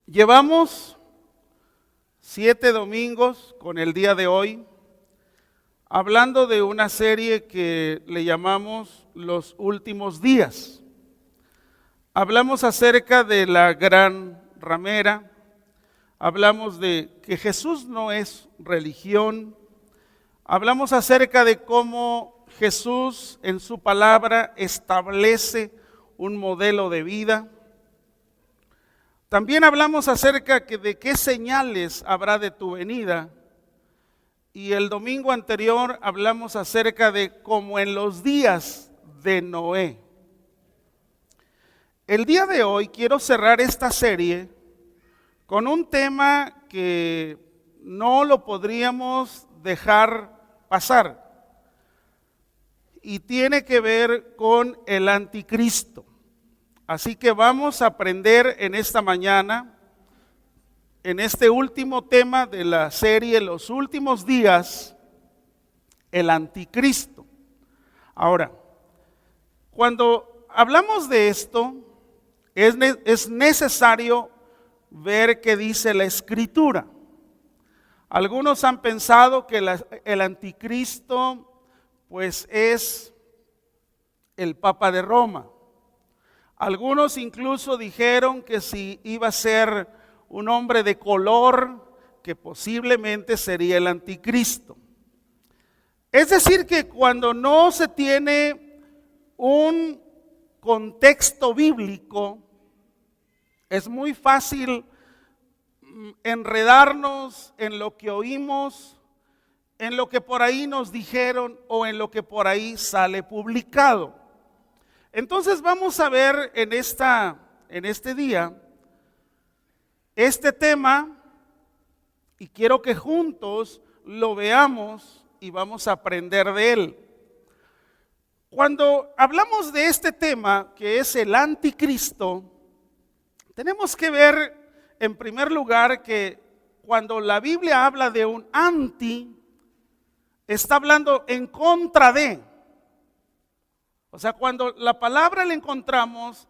Llevamos 7 domingos con el día de hoy hablando de una serie que le llamamos Los Últimos Días. Hablamos acerca de la gran ramera, hablamos de que Jesús no es religión, hablamos acerca de cómo Jesús en su palabra establece un modelo de vida. También hablamos acerca de qué señales habrá de tu venida. Y el domingo anterior hablamos acerca de cómo en los días de Noé. El día de hoy quiero cerrar esta serie con un tema que no lo podríamos dejar pasar. Y tiene que ver con el anticristo. Así que vamos a aprender en esta mañana, en este último tema de la serie, Los Últimos Días, el anticristo. Ahora, cuando hablamos de esto, es necesario ver qué dice la Escritura. Algunos han pensado que el anticristo, pues es el Papa de Roma. Algunos incluso dijeron que si iba a ser un hombre de color, que posiblemente sería el anticristo. Es decir, que cuando no se tiene un contexto bíblico, es muy fácil enredarnos en lo que oímos, en lo que por ahí nos dijeron o en lo que por ahí sale publicado. Entonces vamos a ver en este día este tema y quiero que juntos lo veamos y vamos a aprender de él. Cuando hablamos de este tema que es el anticristo, tenemos que ver en primer lugar que cuando la Biblia habla de un anti, está hablando en contra de. O sea, cuando la palabra la encontramos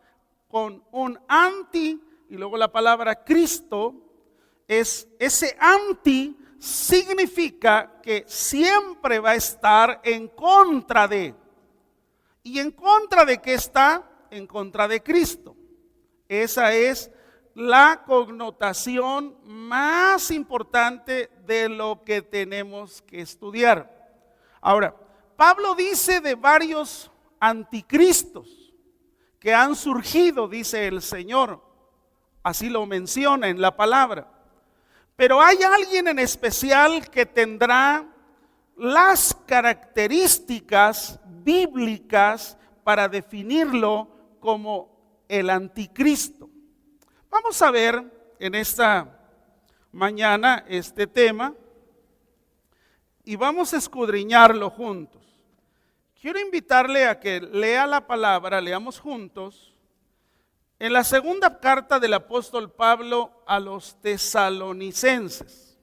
con un anti y luego la palabra Cristo, ese anti significa que siempre va a estar en contra de. ¿Y en contra de qué está? En contra de Cristo. Esa es la connotación más importante de lo que tenemos que estudiar. Ahora, Pablo dice de varios anticristos que han surgido, dice el Señor, así lo menciona en la palabra. Pero hay alguien en especial que tendrá las características bíblicas para definirlo como el anticristo. Vamos a ver en esta mañana este tema y vamos a escudriñarlo juntos. Quiero invitarle a que lea la palabra, leamos juntos, en la segunda carta del apóstol Pablo a los tesalonicenses.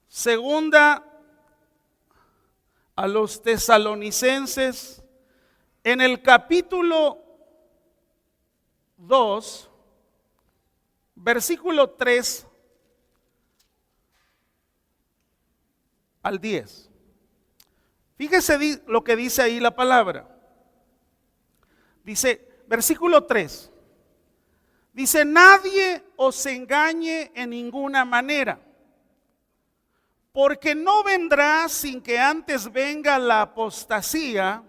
Segunda a los tesalonicenses, en el capítulo 2, versículo 3 al 10. Fíjese lo que dice ahí la palabra. Dice, versículo 3. Dice, nadie os engañe en ninguna manera, porque no vendrá sin que antes venga la apostasía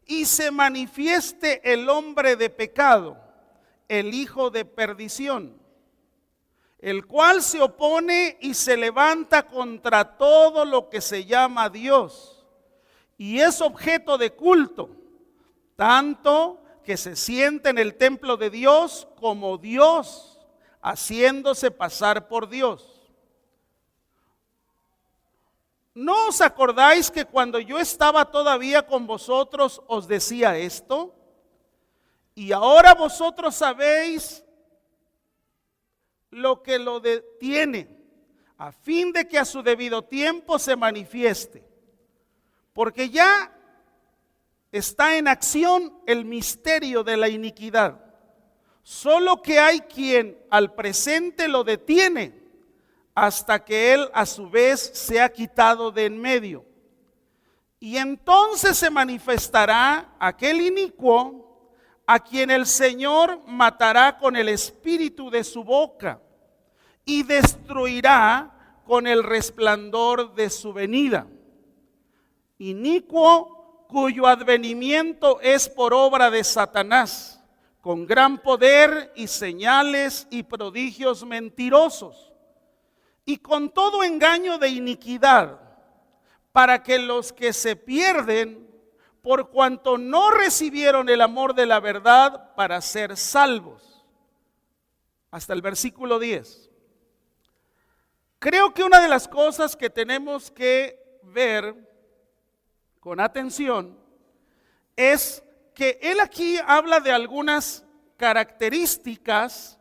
y se manifieste el hombre de pecado, el hijo de perdición, el cual se opone y se levanta contra todo lo que se llama Dios y es objeto de culto, tanto que se sienta en el templo de Dios como Dios, haciéndose pasar por Dios. ¿No os acordáis que cuando yo estaba todavía con vosotros os decía esto? Y ahora vosotros sabéis lo que lo detiene, a fin de que a su debido tiempo se manifieste. Porque ya está en acción el misterio de la iniquidad, solo que hay quien al presente lo detiene hasta que él a su vez sea quitado de en medio. Y entonces se manifestará aquel inicuo a quien el Señor matará con el espíritu de su boca y destruirá con el resplandor de su venida. Inicuo cuyo advenimiento es por obra de Satanás, con gran poder y señales y prodigios mentirosos, y con todo engaño de iniquidad, para que los que se pierden, por cuanto no recibieron el amor de la verdad, para ser salvos. Hasta el versículo 10. Creo que una de las cosas que tenemos que ver con atención es que él aquí habla de algunas características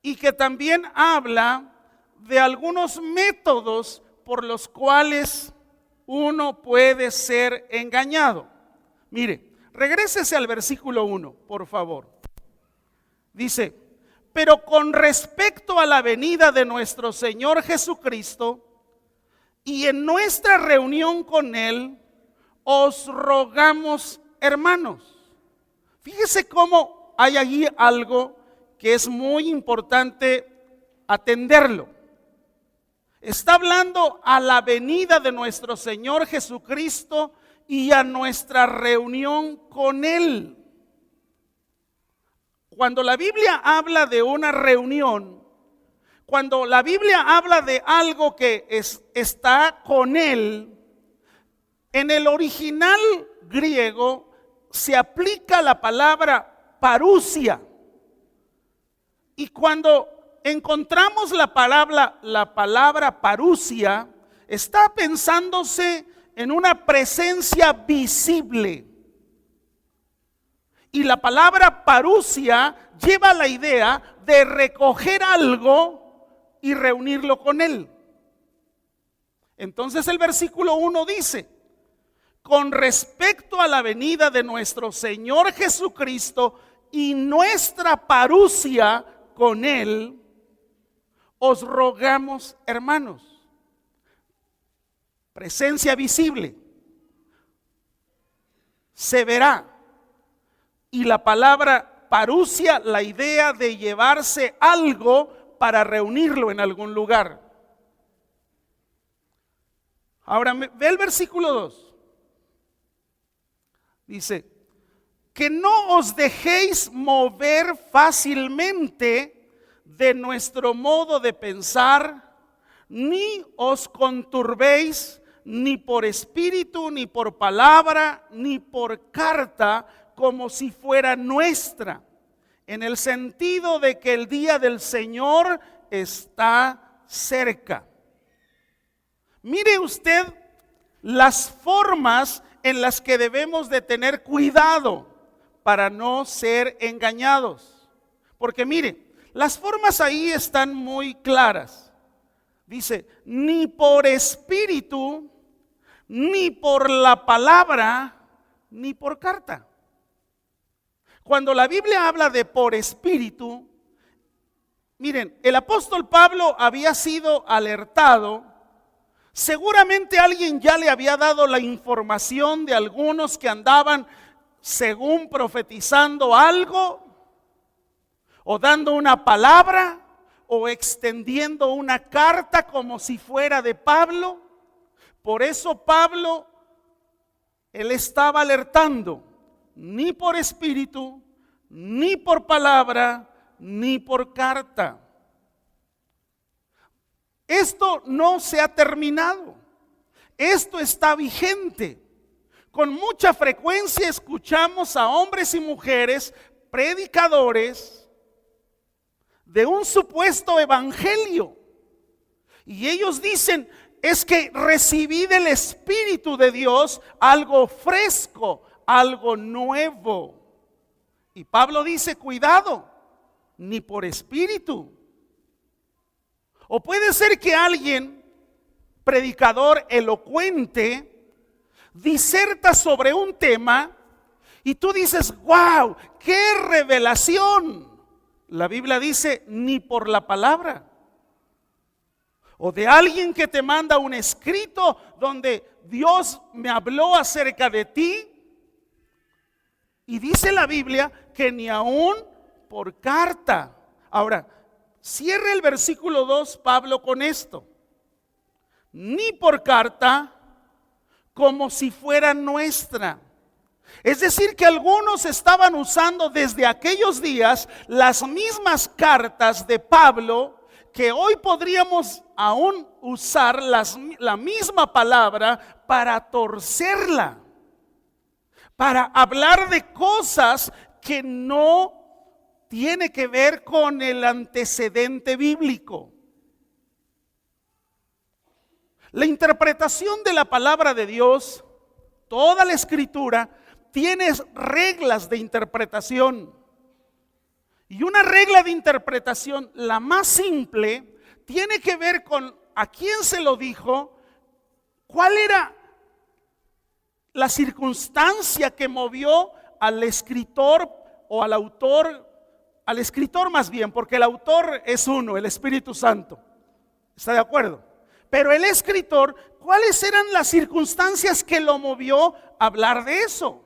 y que también habla de algunos métodos por los cuales uno puede ser engañado. Mire, regrésese al versículo 1, por favor. Dice: pero con respecto a la venida de nuestro Señor Jesucristo y en nuestra reunión con Él, os rogamos, hermanos. Fíjese cómo hay allí algo que es muy importante atenderlo. Está hablando a la venida de nuestro Señor Jesucristo y a nuestra reunión con Él. Cuando la Biblia habla de una reunión, cuando la Biblia habla de algo que está con Él, en el original griego se aplica la palabra parousia. Y cuando encontramos la palabra parousia, está pensándose en una presencia visible. Y la palabra parousia lleva la idea de recoger algo y reunirlo con Él. Entonces el versículo 1 dice: con respecto a la venida de nuestro Señor Jesucristo y nuestra parousia con Él, os rogamos, hermanos. Presencia visible. Se verá. Y la palabra parousia, la idea de llevarse algo para reunirlo en algún lugar. Ahora ve el versículo 2. Dice: que no os dejéis mover fácilmente de nuestro modo de pensar, ni os conturbéis ni por espíritu, ni por palabra, ni por carta, como si fuera nuestra, en el sentido de que el día del Señor está cerca. Mire usted las formas en las que debemos de tener cuidado para no ser engañados. Porque mire, las formas ahí están muy claras. Dice: ni por espíritu, ni por la palabra, ni por carta. Cuando la Biblia habla de por espíritu, miren, el apóstol Pablo había sido alertado. Seguramente alguien ya le había dado la información de algunos que andaban según profetizando algo, o dando una palabra, o extendiendo una carta como si fuera de Pablo. Por eso Pablo, él estaba alertando: ni por espíritu, ni por palabra, ni por carta. Esto no se ha terminado. Esto está vigente. Con mucha frecuencia escuchamos a hombres y mujeres predicadores de un supuesto evangelio. Y ellos dicen: es que recibí del Espíritu de Dios algo fresco, algo nuevo. Y Pablo dice: cuidado, ni por espíritu. O puede ser que alguien, predicador elocuente, diserta sobre un tema y tú dices: wow, qué revelación. La Biblia dice, ni por la palabra. O de alguien que te manda un escrito donde Dios me habló acerca de ti. Y dice la Biblia que ni aún por carta. Ahora, cierra el versículo 2 Pablo con esto. Ni por carta, como si fuera nuestra. Es decir, que algunos estaban usando desde aquellos días las mismas cartas de Pablo, que hoy podríamos aún usar la misma palabra para torcerla, para hablar de cosas que no tiene que ver con el antecedente bíblico. La interpretación de la palabra de Dios, toda la escritura, tiene reglas de interpretación. Y una regla de interpretación, la más simple, tiene que ver con a quién se lo dijo, cuál era la circunstancia que movió al escritor o al autor, al escritor más bien, porque el autor es uno, el Espíritu Santo. ¿Está de acuerdo? Pero el escritor, ¿cuáles eran las circunstancias que lo movió a hablar de eso?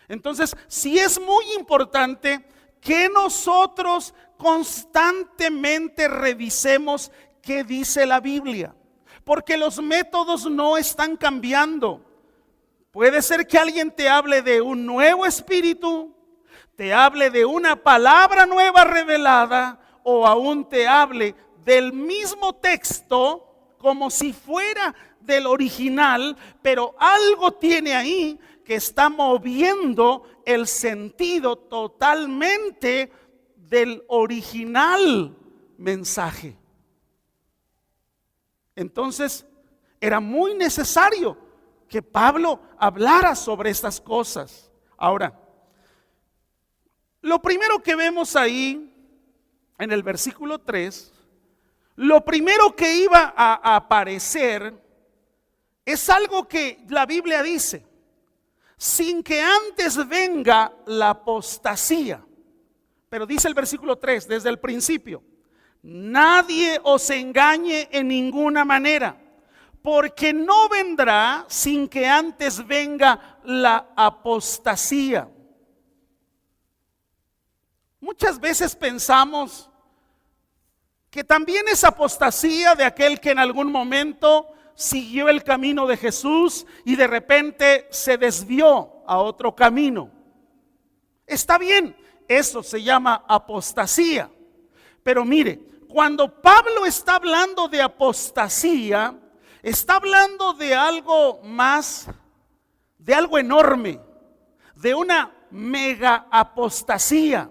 Entonces, sí es muy importante que nosotros constantemente revisemos qué dice la Biblia, porque los métodos no están cambiando. Puede ser que alguien te hable de un nuevo espíritu, te hable de una palabra nueva revelada, o aún te hable del mismo texto como si fuera del original, pero algo tiene ahí que está moviendo el sentido totalmente del original mensaje. Entonces, era muy necesario que Pablo hablara sobre estas cosas. Ahora, lo primero que vemos ahí en el versículo 3, lo primero que iba a aparecer es algo que la Biblia dice: sin que antes venga la apostasía. Pero dice el versículo 3 desde el principio: nadie os engañe en ninguna manera, porque no vendrá sin que antes venga la apostasía. Muchas veces pensamos que también es apostasía de aquel que en algún momento siguió el camino de Jesús y de repente se desvió a otro camino. Está bien, eso se llama apostasía. Pero mire, cuando Pablo está hablando de apostasía, está hablando de algo más, de algo enorme, de una mega apostasía.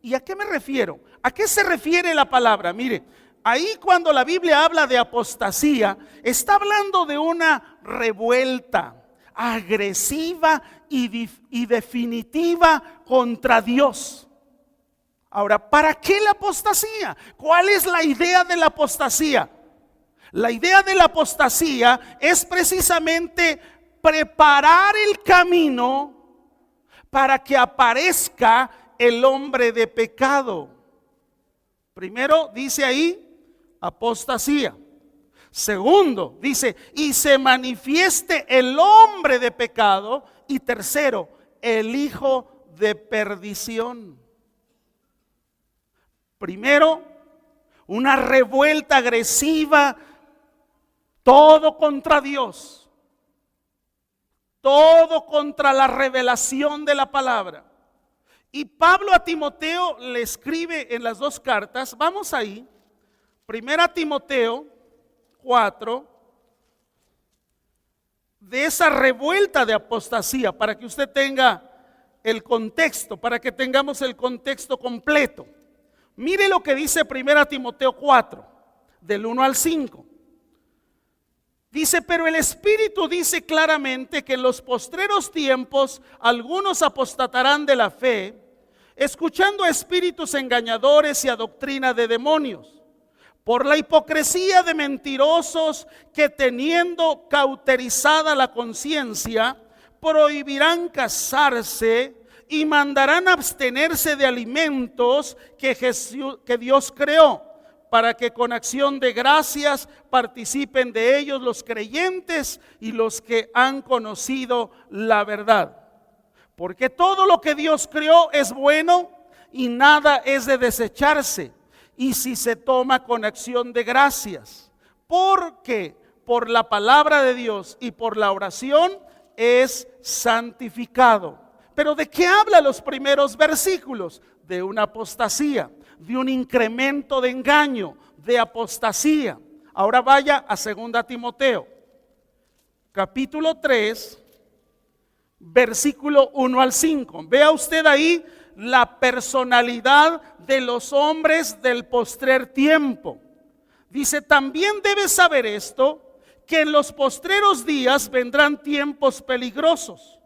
¿Y a qué me refiero? ¿A qué se refiere la palabra? Mire, ahí cuando la Biblia habla de apostasía, está hablando de una revuelta agresiva y definitiva contra Dios. Ahora, ¿para qué la apostasía? ¿Cuál es la idea de la apostasía? La idea de la apostasía es precisamente preparar el camino para que aparezca el hombre de pecado. Primero dice ahí apostasía. Segundo dice y se manifieste el hombre de pecado. Y tercero, el hijo de perdición. Primero, una revuelta agresiva, todo contra Dios, todo contra la revelación de la palabra. Y Pablo a Timoteo le escribe en las dos cartas, vamos ahí, primera Timoteo 4, de esa revuelta de apostasía, para que usted tenga el contexto, para que tengamos el contexto completo. Mire lo que dice primera Timoteo 4, del 1 al 5. Dice, pero el Espíritu dice claramente que en los postreros tiempos algunos apostatarán de la fe, escuchando a espíritus engañadores y a doctrina de demonios, por la hipocresía de mentirosos que teniendo cauterizada la conciencia, prohibirán casarse y mandarán abstenerse de alimentos que Dios creó, para que con acción de gracias participen de ellos los creyentes y los que han conocido la verdad. Porque todo lo que Dios creó es bueno y nada es de desecharse, y si se toma con acción de gracias, porque por la palabra de Dios y por la oración es santificado. Pero ¿de qué habla los primeros versículos? De una apostasía, de un incremento de engaño, de apostasía. Ahora vaya a 2 Timoteo, capítulo 3, versículo 1 al 5. Vea usted ahí la personalidad de los hombres del postrer tiempo. Dice: también debes saber esto, que en los postreros días vendrán tiempos peligrosos,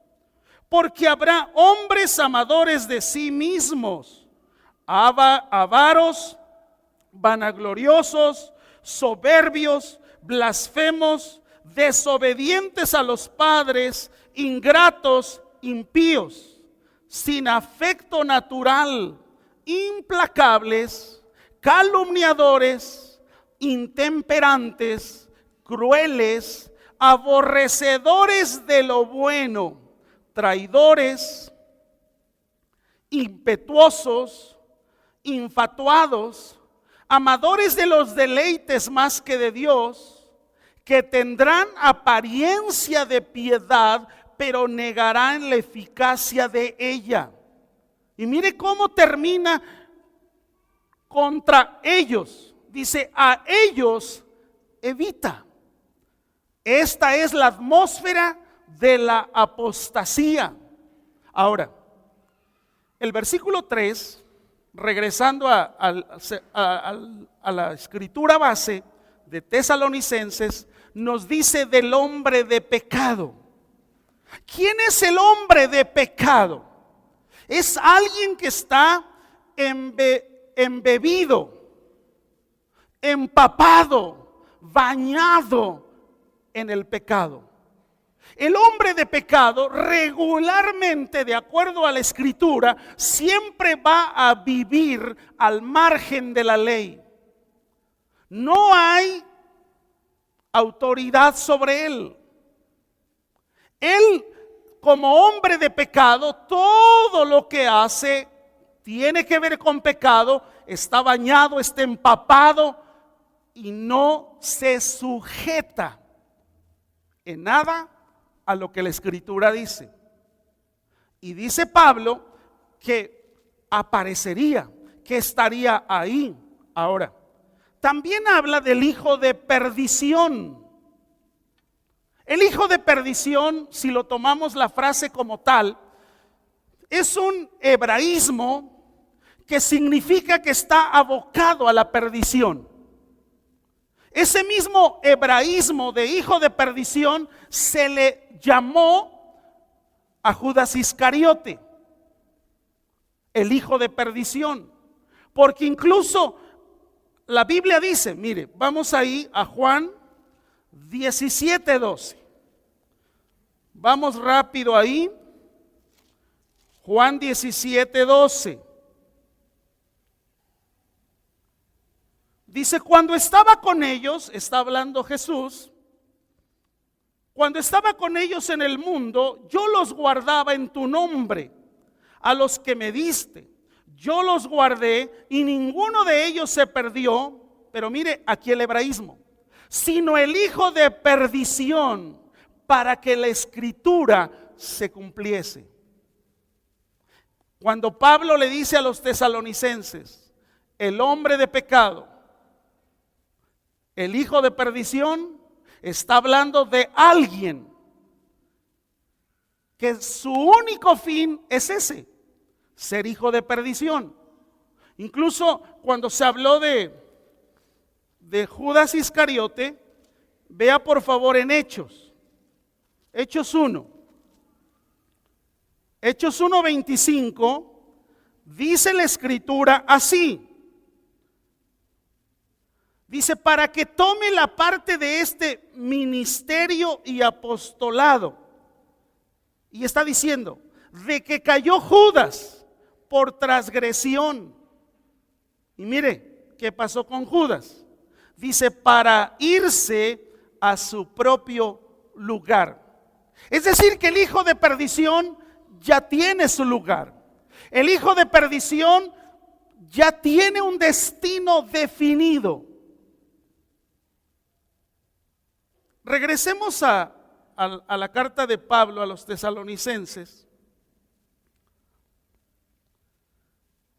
porque habrá hombres amadores de sí mismos, avaros, vanagloriosos, soberbios, blasfemos, desobedientes a los padres, ingratos, impíos, sin afecto natural, implacables, calumniadores, intemperantes, crueles, aborrecedores de lo bueno, traidores, impetuosos, infatuados, amadores de los deleites más que de Dios, que tendrán apariencia de piedad, pero negarán la eficacia de ella. Y mire cómo termina contra ellos. Dice: a ellos evita. Esta es la atmósfera de la apostasía. Ahora, el versículo 3, regresando a la escritura base de Tesalonicenses, nos dice del hombre de pecado. ¿Quién es el hombre de pecado? Es alguien que está embebido, empapado, bañado en el pecado. El hombre de pecado regularmente, de acuerdo a la escritura, siempre va a vivir al margen de la ley. No hay autoridad sobre él. Él, como hombre de pecado, todo lo que hace tiene que ver con pecado, está bañado, está empapado y no se sujeta en nada a lo que la escritura dice. Y dice Pablo que aparecería, que estaría ahí. Ahora, también habla del hijo de perdición. El hijo de perdición, si lo tomamos la frase como tal, es un hebraísmo que significa que está abocado a la perdición. Ese mismo hebraísmo de hijo de perdición se le llamó a Judas Iscariote, el hijo de perdición, porque incluso la Biblia dice, mire, vamos ahí a Juan 17:12. Vamos rápido ahí. Juan 17:12. Dice: cuando estaba con ellos, está hablando Jesús, cuando estaba con ellos en el mundo, yo los guardaba en tu nombre, a los que me diste. Yo los guardé y ninguno de ellos se perdió, pero mire aquí el hebraísmo, sino el hijo de perdición, para que la escritura se cumpliese. Cuando Pablo le dice a los tesalonicenses, el hombre de pecado, el hijo de perdición, está hablando de alguien que su único fin es ese, ser hijo de perdición. Incluso cuando se habló de Judas Iscariote, vea por favor en Hechos 1. Hechos 1:25, dice la escritura así. Dice: para que tome la parte de este ministerio y apostolado. Y está diciendo, de que cayó Judas por transgresión. Y mire, ¿qué pasó con Judas? Dice, para irse a su propio lugar. Es decir, que el hijo de perdición ya tiene su lugar. El hijo de perdición ya tiene un destino definido. Regresemos a la carta de Pablo a los tesalonicenses.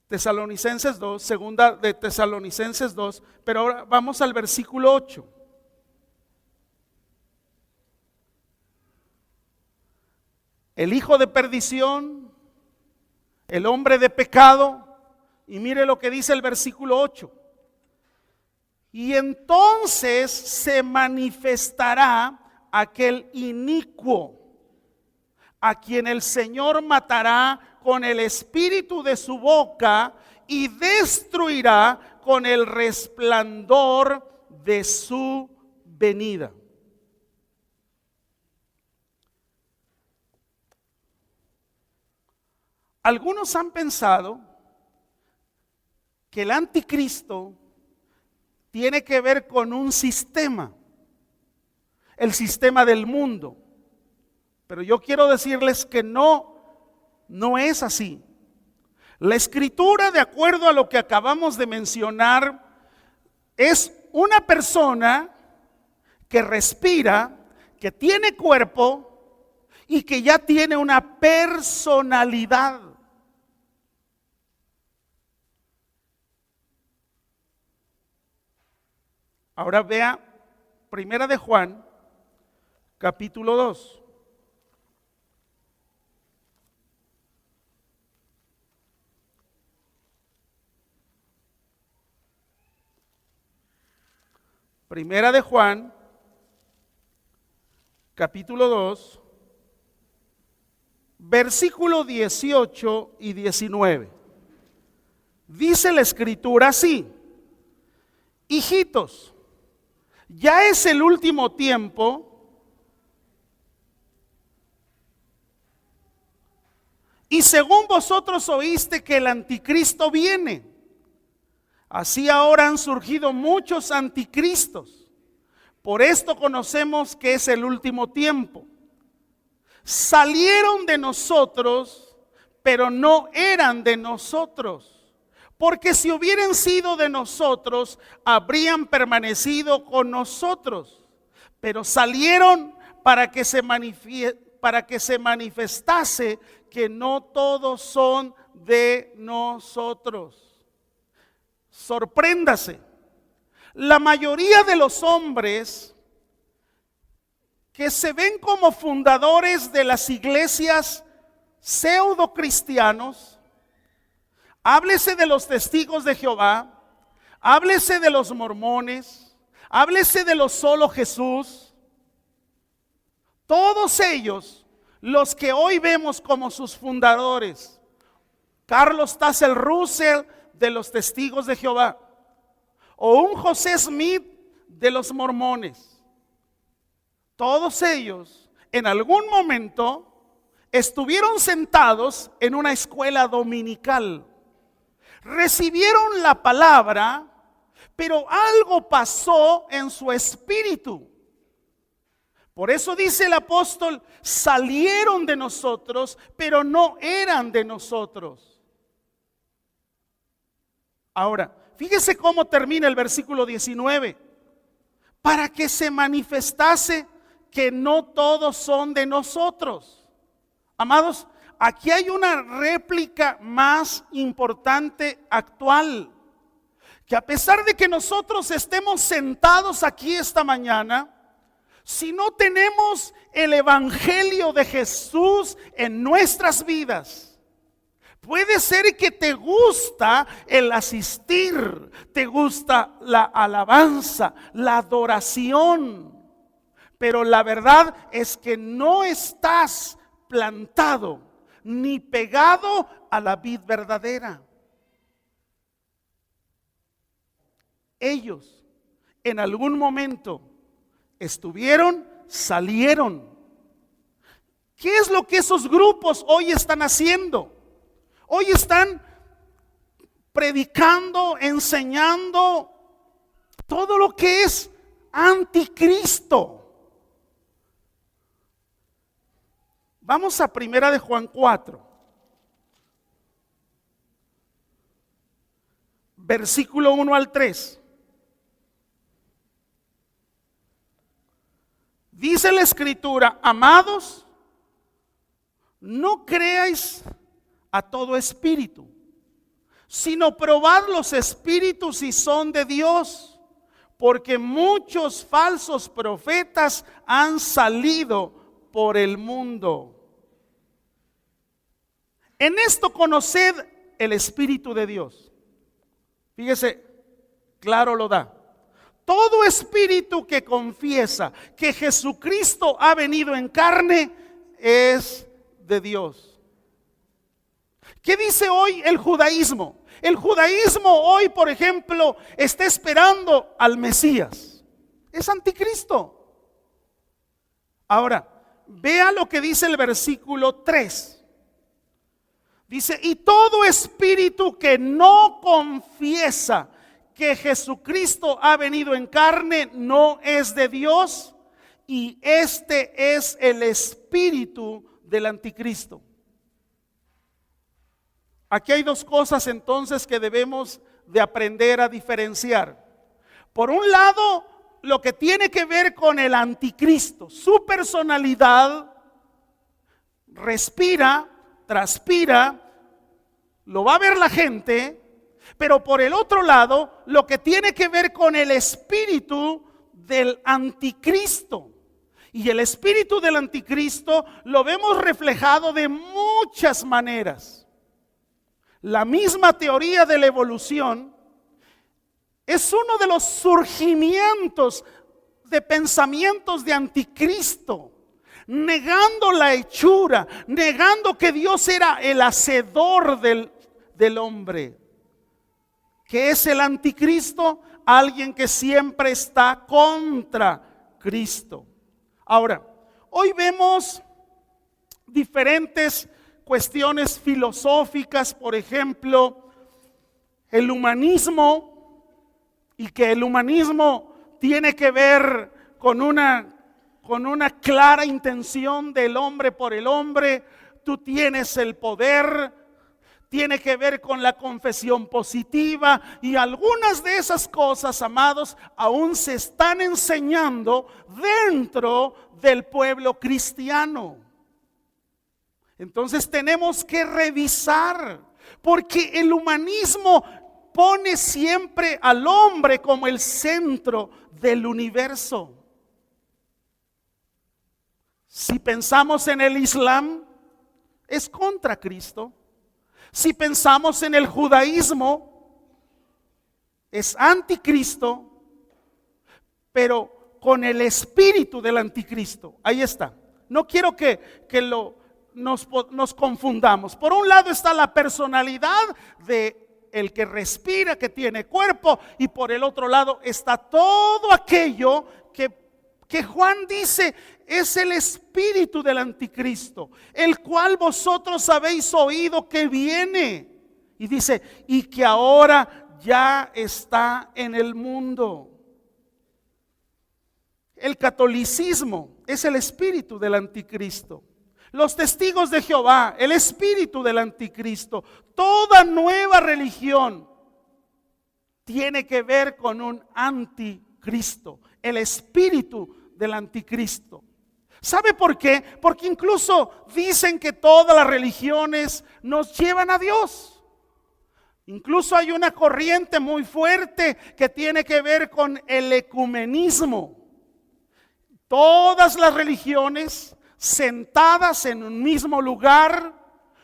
Tesalonicenses 2, segunda de Tesalonicenses 2, pero ahora vamos al versículo 8. El hijo de perdición, el hombre de pecado, y mire lo que dice el versículo 8. Y entonces se manifestará aquel inicuo, a quien el Señor matará con el espíritu de su boca y destruirá con el resplandor de su venida. Algunos han pensado que el anticristo tiene que ver con un sistema, el sistema del mundo. Pero yo quiero decirles que no es así. La escritura, de acuerdo a lo que acabamos de mencionar, es una persona que respira, que tiene cuerpo y que ya tiene una personalidad. Ahora vea Primera de Juan, capítulo 2. Primera de Juan, capítulo 2, versículo 18 y 19. Dice la escritura así: hijitos, ya es el último tiempo, y según vosotros oíste que el anticristo viene, así ahora han surgido muchos anticristos. Por esto conocemos que es el último tiempo. Salieron de nosotros, pero no eran de nosotros. Porque si hubieran sido de nosotros, habrían permanecido con nosotros. Pero salieron para que se manifestase que no todos son de nosotros. Sorpréndase. La mayoría de los hombres que se ven como fundadores de las iglesias pseudo cristianos, háblese de los testigos de Jehová, háblese de los mormones, háblese de los solo Jesús, todos ellos, los que hoy vemos como sus fundadores, Carlos Tassel Russell de los testigos de Jehová, o un José Smith de los mormones, todos ellos en algún momento estuvieron sentados en una escuela dominical. Recibieron la palabra, pero algo pasó en su espíritu. Por eso dice el apóstol, salieron de nosotros, pero no eran de nosotros. Ahora, fíjese cómo termina el versículo 19. Para que se manifestase que no todos son de nosotros. Amados, aquí hay una réplica más importante actual, que a pesar de que nosotros estemos sentados aquí esta mañana, si no tenemos el evangelio de Jesús en nuestras vidas, puede ser que te gusta el asistir, te gusta la alabanza, la adoración, pero la verdad es que no estás plantado ni pegado a la vid verdadera. Ellos en algún momento estuvieron, salieron. ¿Qué es lo que esos grupos hoy están haciendo? Hoy están predicando, enseñando todo lo que es anticristo. Vamos a Primera de Juan 4, versículo 1 al 3. Dice la Escritura: amados, no creáis a todo espíritu, sino probad los espíritus si son de Dios, porque muchos falsos profetas han salido por el mundo. En esto conoced el Espíritu de Dios. Fíjese, claro lo da. Todo espíritu que confiesa que Jesucristo ha venido en carne es de Dios. ¿Qué dice hoy el judaísmo? El judaísmo hoy, por ejemplo, está esperando al Mesías. Es anticristo. Ahora, vea lo que dice el versículo 3. Dice: y todo espíritu que no confiesa que Jesucristo ha venido en carne no es de Dios, y este es el espíritu del anticristo. Aquí hay dos cosas entonces que debemos de aprender a diferenciar. Por un lado, lo que tiene que ver con el anticristo, su personalidad, respira, transpira, lo va a ver la gente. Pero por el otro lado, lo que tiene que ver con el espíritu del anticristo. Y el espíritu del anticristo lo vemos reflejado de muchas maneras. La misma teoría de la evolución es uno de los surgimientos de pensamientos de anticristo, negando la hechura, negando que Dios era el hacedor del hombre. ¿Qué es el anticristo? Alguien que siempre está contra Cristo. Ahora, hoy vemos diferentes cuestiones filosóficas, por ejemplo, el humanismo, y que el humanismo tiene que ver con una clara intención del hombre por el hombre. Tú tienes el poder. Tiene que ver con la confesión positiva, y algunas de esas cosas, amados, aún se están enseñando dentro del pueblo cristiano. Entonces tenemos que revisar, porque el humanismo pone siempre al hombre como el centro del universo. Si pensamos en el Islam, es contra Cristo. Si pensamos en el judaísmo, es anticristo, pero con el espíritu del anticristo. Ahí está. No quiero que nos confundamos. Por un lado está la personalidad de el que respira, que tiene cuerpo, y por el otro lado está todo aquello que Juan dice es el espíritu del anticristo, el cual vosotros habéis oído que viene. Y dice, y que ahora ya está en el mundo. El catolicismo es el espíritu del anticristo. Los testigos de Jehová, el espíritu del anticristo. Toda nueva religión tiene que ver con un anticristo, el espíritu del anticristo. ¿Sabe por qué? Porque incluso dicen que todas las religiones nos llevan a Dios. Incluso hay una corriente muy fuerte que tiene que ver con el ecumenismo. Todas las religiones sentadas en un mismo lugar,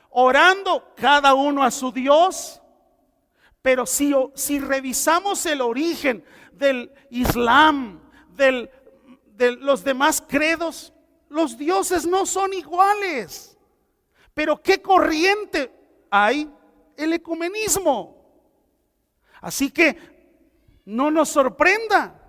orando cada uno a su Dios. Pero si revisamos el origen del Islam, de los demás credos, los dioses no son iguales. Pero ¿qué corriente hay? El ecumenismo. Así que no nos sorprenda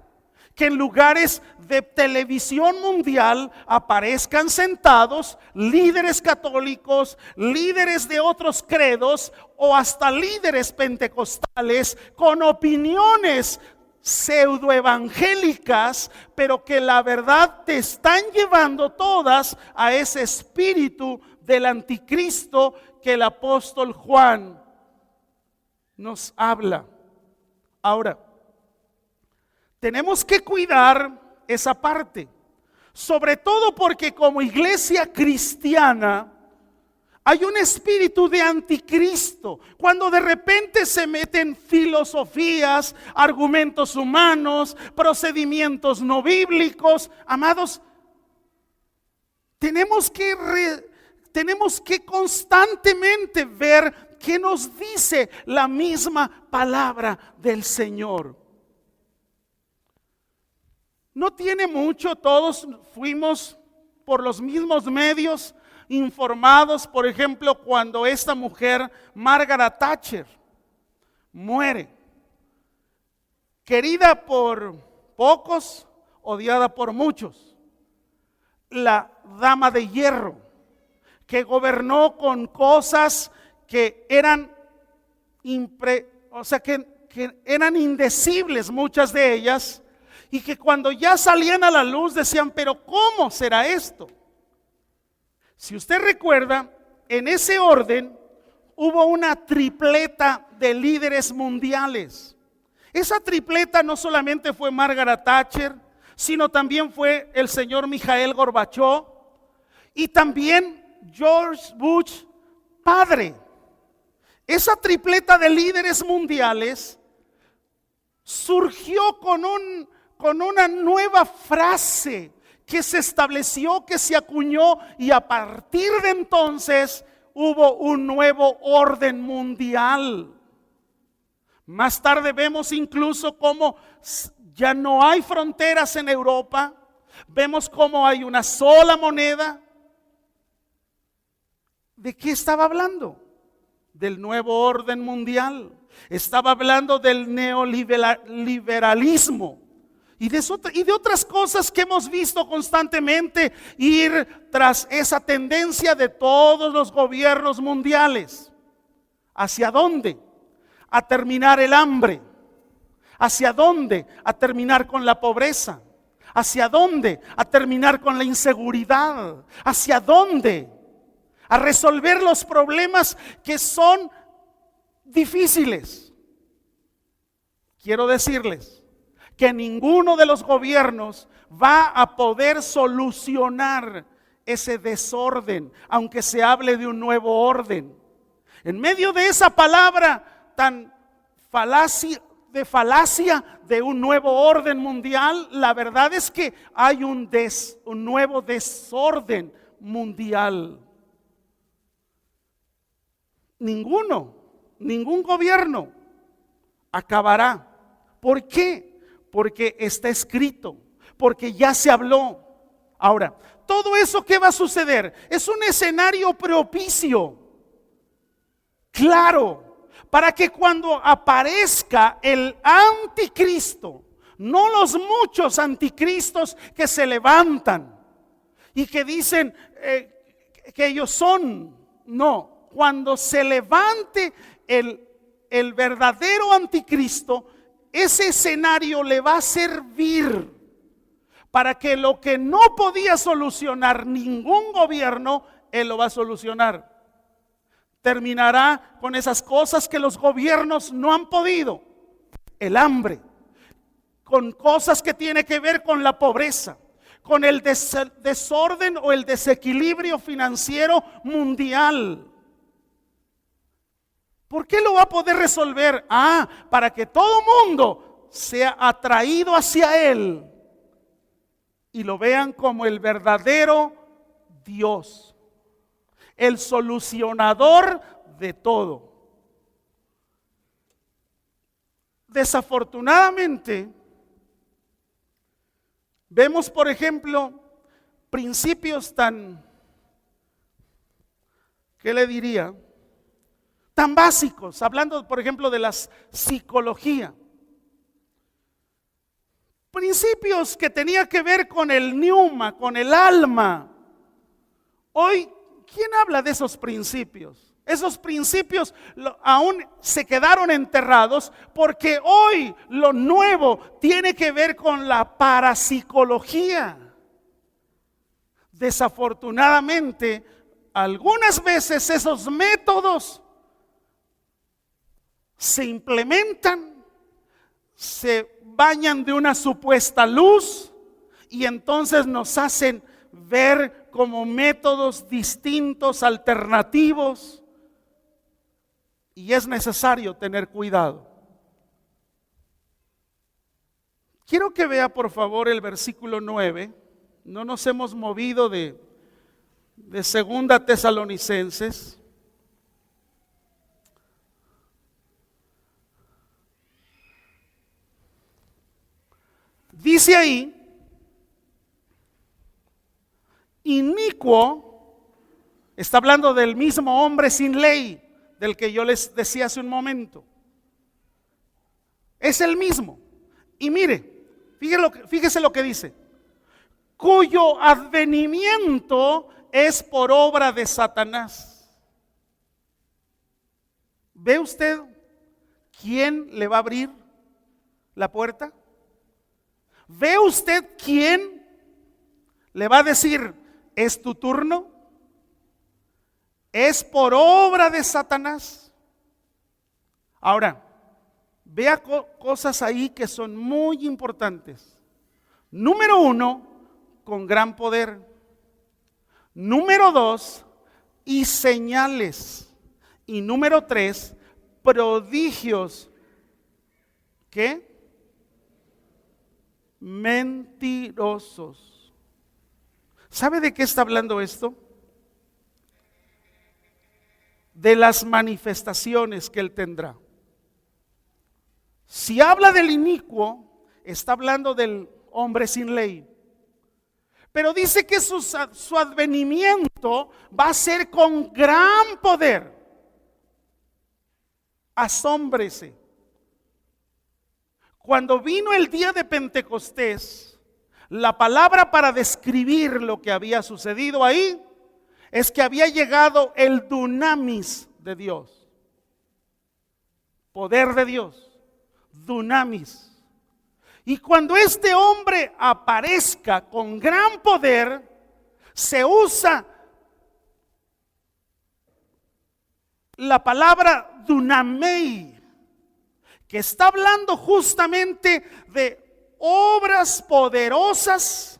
que en lugares de televisión mundial aparezcan sentados líderes católicos, líderes de otros credos o hasta líderes pentecostales con opiniones pseudoevangélicas, pero que la verdad te están llevando todas a ese espíritu del anticristo que el apóstol Juan nos habla. Ahora, tenemos que cuidar esa parte, sobre todo porque como iglesia cristiana hay un espíritu de anticristo. Cuando de repente se meten filosofías, argumentos humanos, procedimientos no bíblicos, amados, tenemos que constantemente ver qué nos dice la misma palabra del Señor. No tiene mucho, todos fuimos por los mismos medios informados, por ejemplo, cuando esta mujer, Margaret Thatcher, muere. Querida por pocos, odiada por muchos. La dama de hierro, que gobernó con cosas que eran que eran indecibles, muchas de ellas, y que cuando ya salían a la luz decían, pero ¿cómo será esto? Si usted recuerda, en ese orden hubo una tripleta de líderes mundiales. Esa tripleta no solamente fue Margaret Thatcher, sino también fue el señor Mikhail Gorbachev y también George Bush padre. Esa tripleta de líderes mundiales surgió con una nueva frase que se estableció, que se acuñó, y a partir de entonces hubo un nuevo orden mundial. Más tarde vemos incluso cómo ya no hay fronteras en Europa, vemos cómo hay una sola moneda. ¿De qué estaba hablando? Del nuevo orden mundial. Estaba hablando del neoliberalismo y de otras cosas que hemos visto constantemente ir tras esa tendencia de todos los gobiernos mundiales. ¿Hacia dónde? A terminar el hambre. ¿Hacia dónde? A terminar con la pobreza. ¿Hacia dónde? A terminar con la inseguridad. ¿Hacia dónde? A resolver los problemas que son difíciles. Quiero decirles que ninguno de los gobiernos va a poder solucionar ese desorden, aunque se hable de un nuevo orden. En medio de esa palabra tan falacia de un nuevo orden mundial, la verdad es que hay un nuevo desorden mundial. Ningún gobierno acabará. ¿Por qué? Porque está escrito, porque ya se habló. Ahora, todo eso que va a suceder es un escenario propicio, claro, para que cuando aparezca el anticristo, no los muchos anticristos que se levantan y que dicen que ellos son, no, cuando se levante el verdadero anticristo, ese escenario le va a servir para que lo que no podía solucionar ningún gobierno, él lo va a solucionar. Terminará con esas cosas que los gobiernos no han podido: el hambre, con cosas que tienen que ver con la pobreza, con el desorden o el desequilibrio financiero mundial. ¿Por qué lo va a poder resolver? Para que todo mundo sea atraído hacia Él y lo vean como el verdadero Dios, el solucionador de todo. Desafortunadamente, vemos, por ejemplo, principios ¿qué le diría? Tan básicos, hablando por ejemplo de la psicología. Principios que tenía que ver con el pneuma, con el alma. Hoy, ¿quién habla de esos principios? Esos principios aún se quedaron enterrados porque hoy lo nuevo tiene que ver con la parapsicología. Desafortunadamente, algunas veces esos métodos se implementan, se bañan de una supuesta luz y entonces nos hacen ver como métodos distintos, alternativos, y es necesario tener cuidado. Quiero que vea por favor el versículo 9. No nos hemos movido de Segunda Tesalonicenses. Dice ahí, inicuo, está hablando del mismo hombre sin ley, del que yo les decía hace un momento. Es el mismo. Y mire, fíjese lo que dice, cuyo advenimiento es por obra de Satanás. ¿Ve usted quién le va a abrir la puerta? ¿Ve usted quién le va a decir, es tu turno? Es por obra de Satanás. Ahora, vea cosas ahí que son muy importantes. Número 1, con gran poder. Número 2, y señales. Y número 3, prodigios. ¿Qué? Mentirosos. ¿Sabe de qué está hablando esto? De las manifestaciones que él tendrá. Si habla del inicuo, está hablando del hombre sin ley. Pero dice que su advenimiento va a ser con gran poder. Asómbrese. Cuando vino el día de Pentecostés, la palabra para describir lo que había sucedido ahí es que había llegado el dunamis de Dios. Poder de Dios. Dunamis. Y cuando este hombre aparezca con gran poder, se usa la palabra dunamei, que está hablando justamente de obras poderosas,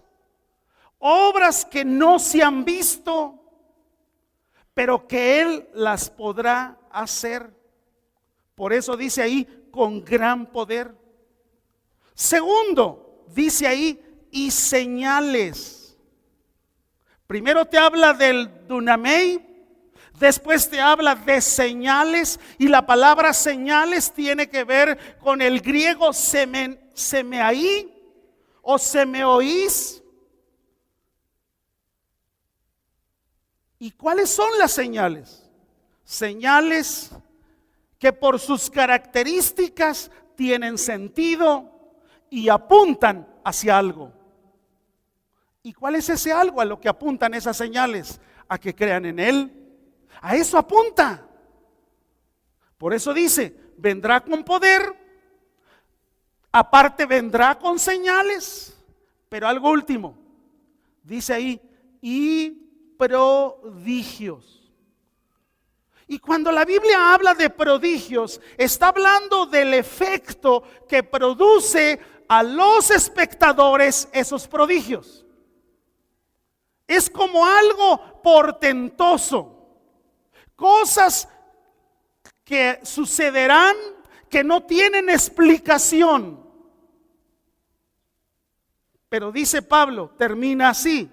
obras que no se han visto, pero que Él las podrá hacer. Por eso dice ahí, con gran poder. Segundo, dice ahí, y señales. Primero te habla del dunamei, después te habla de señales, y la palabra señales tiene que ver con el griego semeai o semeoís. ¿Y cuáles son las señales? Señales que por sus características tienen sentido y apuntan hacia algo. ¿Y cuál es ese algo a lo que apuntan esas señales? A que crean en Él. A eso apunta. Por eso dice, vendrá con poder, aparte vendrá con señales, pero algo último, dice ahí, y prodigios. Y cuando la Biblia habla de prodigios, está hablando del efecto que produce a los espectadores esos prodigios. Es como algo portentoso. Cosas que sucederán que no tienen explicación. Pero dice Pablo, termina así.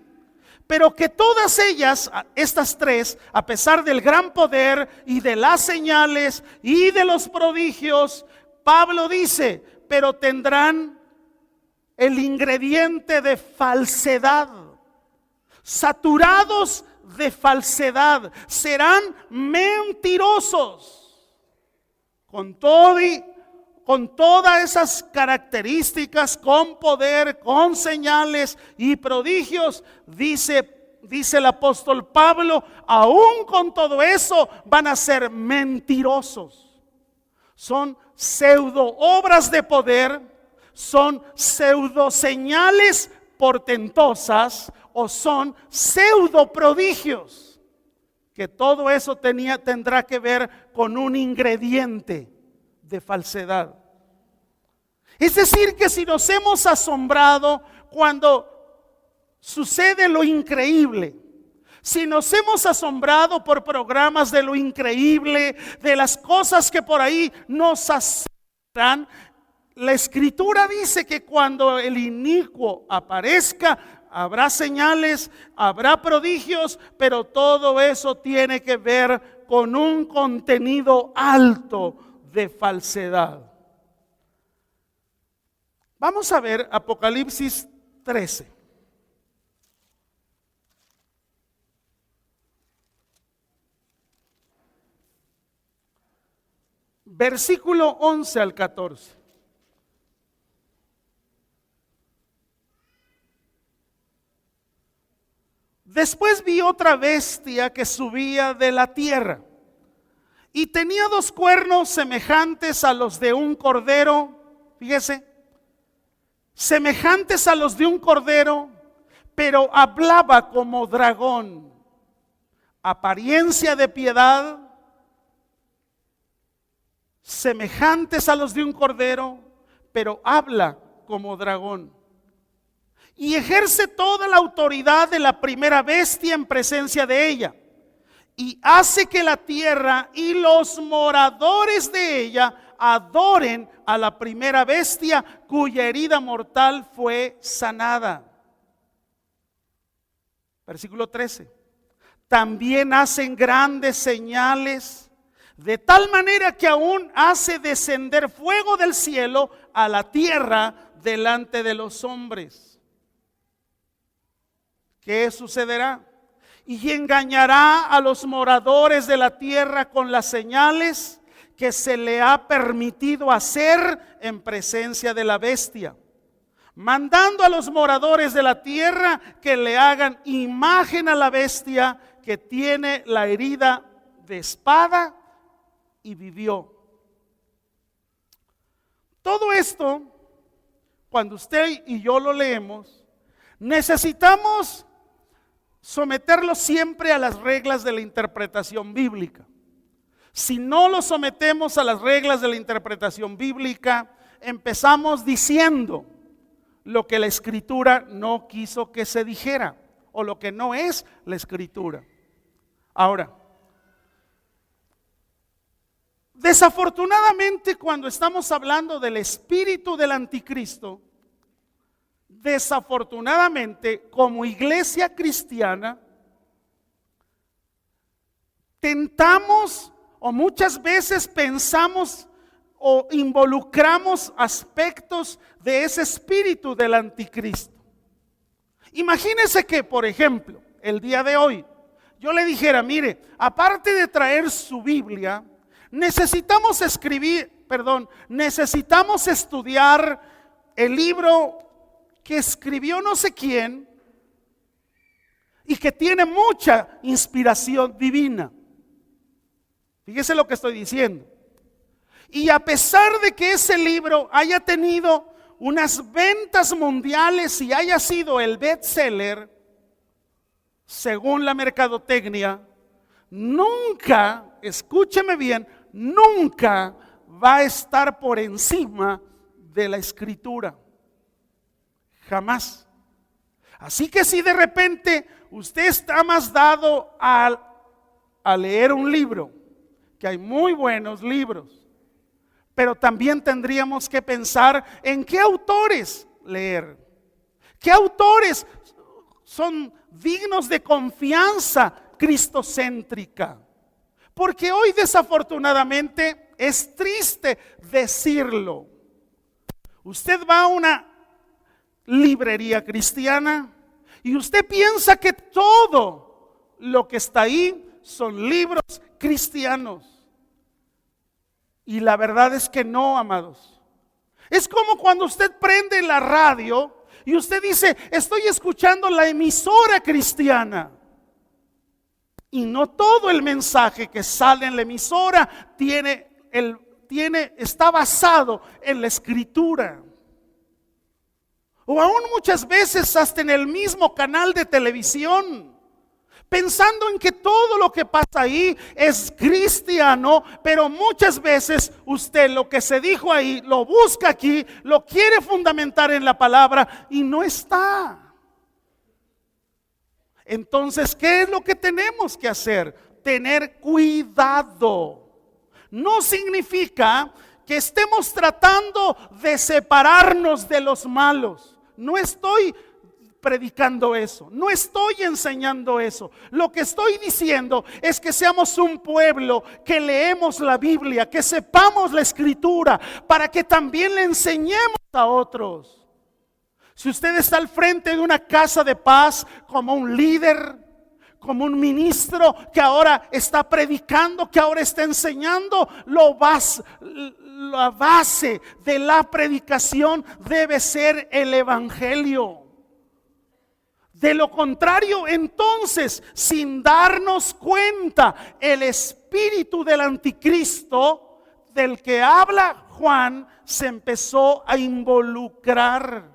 Pero que todas ellas, estas tres, a pesar del gran poder y de las señales y de los prodigios, Pablo dice, pero tendrán el ingrediente de falsedad, saturados de falsedad, serán mentirosos. Con todo y con todas esas características, con poder, con señales y prodigios, dice el apóstol Pablo, aún con todo eso van a ser mentirosos. Son pseudo obras de poder, son pseudo señales portentosas o son pseudo prodigios. Que todo eso tendrá que ver con un ingrediente de falsedad. Es decir, que si nos hemos asombrado cuando sucede lo increíble, si nos hemos asombrado por programas de lo increíble, de las cosas que por ahí nos asombran, la Escritura dice que cuando el inicuo aparezca, habrá señales, habrá prodigios, pero todo eso tiene que ver con un contenido alto de falsedad. Vamos a ver Apocalipsis 13. Versículo 11 al 14. Después vi otra bestia que subía de la tierra y tenía 2 cuernos semejantes a los de un cordero, fíjese, semejantes a los de un cordero, pero hablaba como dragón, apariencia de piedad, semejantes a los de un cordero, pero habla como dragón. Y ejerce toda la autoridad de la primera bestia en presencia de ella. Y hace que la tierra y los moradores de ella adoren a la primera bestia cuya herida mortal fue sanada. Versículo 13. También hacen grandes señales, de tal manera que aún hace descender fuego del cielo a la tierra delante de los hombres. ¿Qué sucederá? Y engañará a los moradores de la tierra con las señales que se le ha permitido hacer en presencia de la bestia, mandando a los moradores de la tierra que le hagan imagen a la bestia que tiene la herida de espada y vivió. Todo esto, cuando usted y yo lo leemos, necesitamos someterlo siempre a las reglas de la interpretación bíblica. Si no lo sometemos a las reglas de la interpretación bíblica, empezamos diciendo lo que la Escritura no quiso que se dijera, o lo que no es la Escritura. Ahora, desafortunadamente, cuando estamos hablando del espíritu del anticristo, desafortunadamente, como iglesia cristiana, tentamos o muchas veces pensamos o involucramos aspectos de ese espíritu del anticristo. Imagínense que, por ejemplo, el día de hoy, yo le dijera, mire, aparte de traer su Biblia, necesitamos estudiar el libro que escribió no sé quién y que tiene mucha inspiración divina. Fíjese lo que estoy diciendo. Y a pesar de que ese libro haya tenido unas ventas mundiales y haya sido el bestseller, según la mercadotecnia, nunca, escúcheme bien, nunca va a estar por encima de la Escritura. Jamás. Así que si de repente usted está más dado a leer un libro, que hay muy buenos libros, pero también tendríamos que pensar en qué autores leer, qué autores son dignos de confianza cristocéntrica. Porque hoy desafortunadamente es triste decirlo. Usted va a una librería cristiana y usted piensa que todo lo que está ahí son libros cristianos. Y la verdad es que no, amados. Es como cuando usted prende la radio y usted dice, estoy escuchando la emisora cristiana. Y no todo el mensaje que sale en la emisora está basado en la escritura. O aún muchas veces hasta en el mismo canal de televisión, pensando en que todo lo que pasa ahí es cristiano, pero muchas veces usted lo que se dijo ahí, lo busca aquí, lo quiere fundamentar en la palabra y no está. Entonces, ¿qué es lo que tenemos que hacer? Tener cuidado. No significa que estemos tratando de separarnos de los malos. No estoy predicando eso, no estoy enseñando eso. Lo que estoy diciendo es que seamos un pueblo que leemos la Biblia, que sepamos la escritura, para que también le enseñemos a otros. Si usted está al frente de una casa de paz como un líder, como un ministro que ahora está predicando, que ahora está enseñando, la base de la predicación debe ser el evangelio. De lo contrario, entonces, sin darnos cuenta, el espíritu del anticristo del que habla Juan se empezó a involucrar.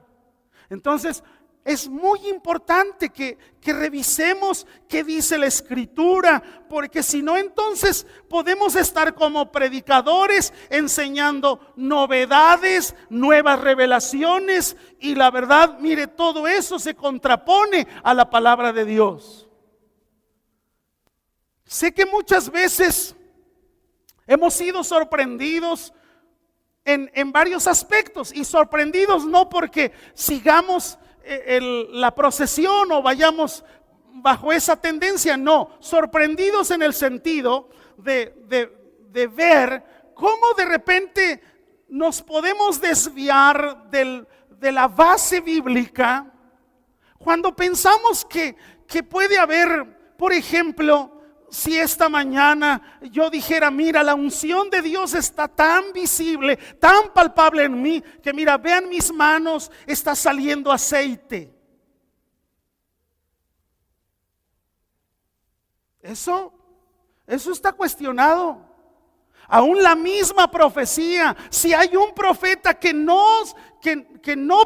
Entonces, es muy importante que revisemos qué dice la escritura, porque si no, entonces podemos estar como predicadores enseñando novedades, nuevas revelaciones, y la verdad, mire, todo eso se contrapone a la palabra de Dios. Sé que muchas veces hemos sido sorprendidos en varios aspectos, y sorprendidos no porque sigamos la procesión o vayamos bajo esa tendencia, no, sorprendidos en el sentido de ver cómo de repente nos podemos desviar de la base bíblica cuando pensamos que puede haber, por ejemplo, si esta mañana yo dijera, mira, la unción de Dios está tan visible, tan palpable en mí, que mira, vean mis manos, está saliendo aceite. Eso está cuestionado. Aún la misma profecía, si hay un profeta que no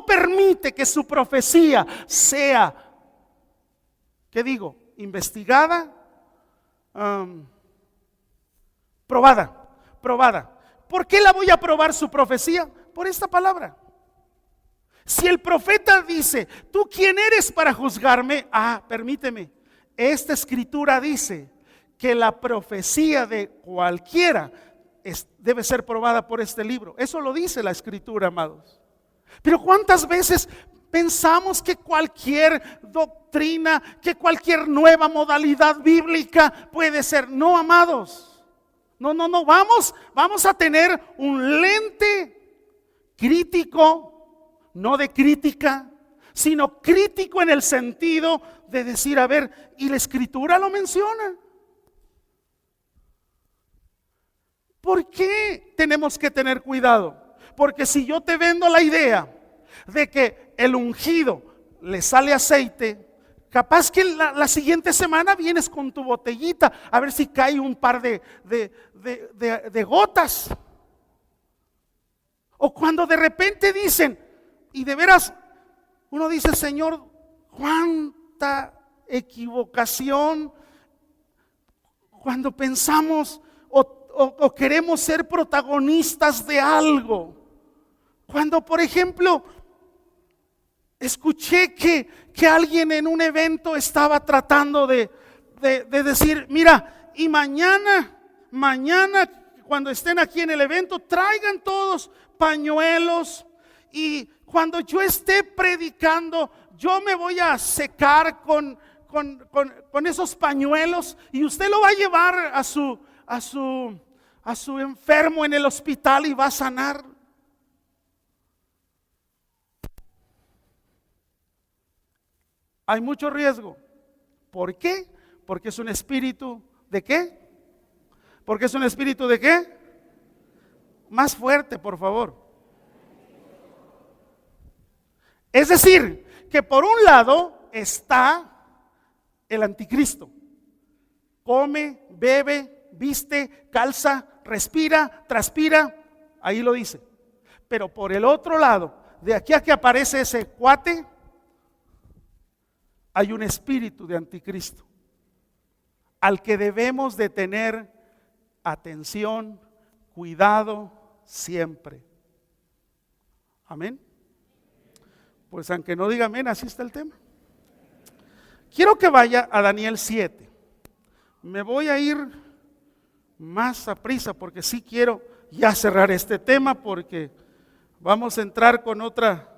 permite que su profecía sea, ¿qué digo? Investigada, probada. ¿Por qué la voy a probar su profecía? Por esta palabra. Si el profeta dice, ¿tú quién eres para juzgarme? Permíteme, esta escritura dice que la profecía de cualquiera debe ser probada por este libro. Eso lo dice la escritura, amados. Pero ¿cuántas veces pensamos que cualquier doctrina, que cualquier nueva modalidad bíblica puede ser? No, amados. No. Vamos a tener un lente crítico, no de crítica, sino crítico en el sentido de decir, a ver, y la escritura lo menciona. ¿Por qué tenemos que tener cuidado? Porque si yo te vendo la idea de que el ungido le sale aceite, capaz que la siguiente semana vienes con tu botellita a ver si cae un par de gotas. O cuando de repente dicen, y de veras uno dice, Señor, cuánta equivocación cuando pensamos o queremos ser protagonistas de algo. Cuando, por ejemplo, escuché que alguien en un evento estaba tratando de decir, mira, y mañana cuando estén aquí en el evento, traigan todos pañuelos, y cuando yo esté predicando, yo me voy a secar con esos pañuelos, y usted lo va a llevar a su enfermo en el hospital y va a sanar. Hay mucho riesgo. ¿Por qué? Porque es un espíritu ¿de qué? Porque es un espíritu ¿de qué? Más fuerte, por favor. Es decir, que por un lado está el anticristo. Come, bebe, viste, calza, respira, transpira, ahí lo dice. Pero por el otro lado, de aquí a que aparece ese cuate, hay un espíritu de anticristo al que debemos de tener atención, cuidado siempre. Amén. Pues aunque no diga amén, así está el tema. Quiero que vaya a Daniel 7. Me voy a ir más a prisa porque sí quiero ya cerrar este tema, porque vamos a entrar con otra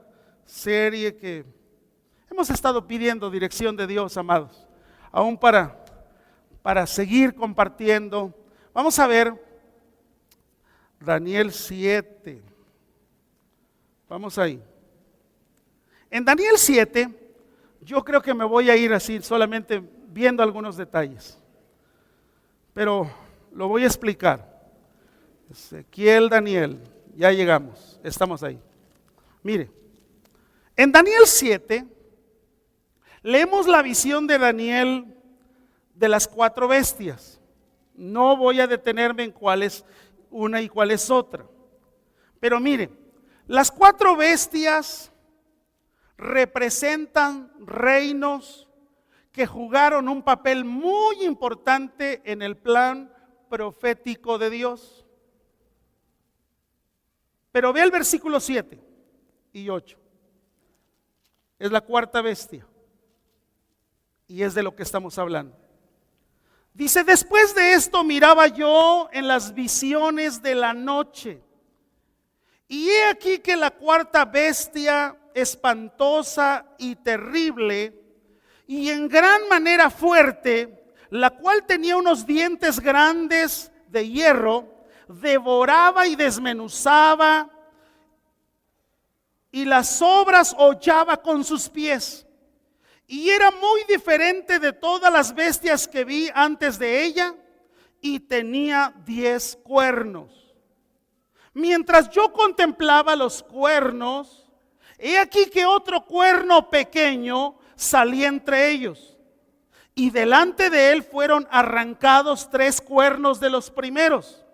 serie que hemos estado pidiendo dirección de Dios, amados, aún para seguir compartiendo. Vamos a ver Daniel 7. Vamos ahí. En Daniel 7, yo creo que me voy a ir así, solamente viendo algunos detalles, pero lo voy a explicar. Ezequiel, Daniel, ya llegamos, estamos ahí. Mire, en Daniel 7, leemos la visión de Daniel de las 4 bestias. No voy a detenerme en cuál es una y cuál es otra. Pero mire, las 4 bestias representan reinos que jugaron un papel muy importante en el plan profético de Dios. Pero ve el versículo 7 y 8. Es la 4ª bestia. Y es de lo que estamos hablando. Dice: después de esto miraba yo en las visiones de la noche, y he aquí que la 4ª bestia, espantosa y terrible, y en gran manera fuerte, la cual tenía unos dientes grandes de hierro, devoraba y desmenuzaba, y las obras hollaba con sus pies. Y era muy diferente de todas las bestias que vi antes de ella, y tenía 10 cuernos. Mientras yo contemplaba los cuernos, he aquí que otro cuerno pequeño salía entre ellos, y delante de él fueron arrancados 3 cuernos de los primeros.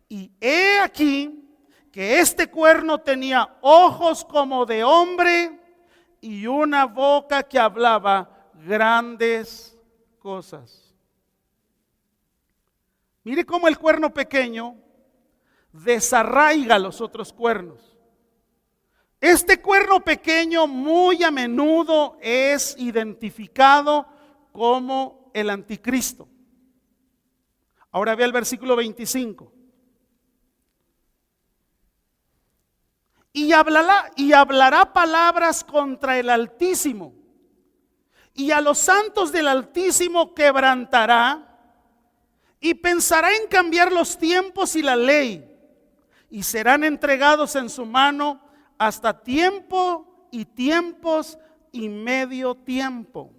Y he aquí que este cuerno tenía ojos como de hombre y una boca que hablaba grandes cosas. Mire cómo el cuerno pequeño desarraiga los otros cuernos. Este cuerno pequeño muy a menudo es identificado como el anticristo. Ahora ve el versículo 25. Y hablará palabras contra el Altísimo, y a los santos del Altísimo quebrantará, y pensará en cambiar los tiempos y la ley, y serán entregados en su mano hasta tiempo y tiempos y medio tiempo.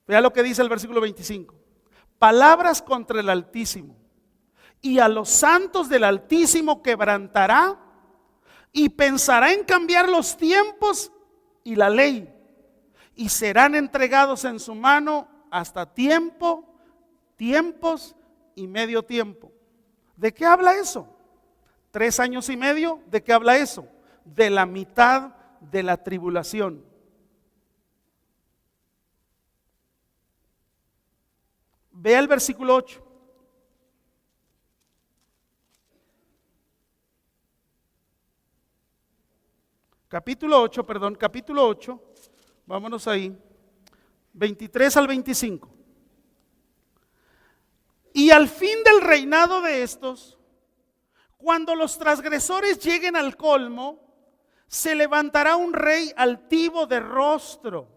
Vea lo que dice el versículo 25. Palabras contra el Altísimo, y a los santos del Altísimo quebrantará, y pensará en cambiar los tiempos y la ley, y serán entregados en su mano hasta tiempo, tiempos y medio tiempo. ¿De qué habla eso? 3 años y medio. ¿De qué habla eso? De la mitad de la tribulación. Vea el versículo 8. Capítulo 8, vámonos ahí, 23 al 25. Y al fin del reinado de estos, cuando los transgresores lleguen al colmo, se levantará un rey altivo de rostro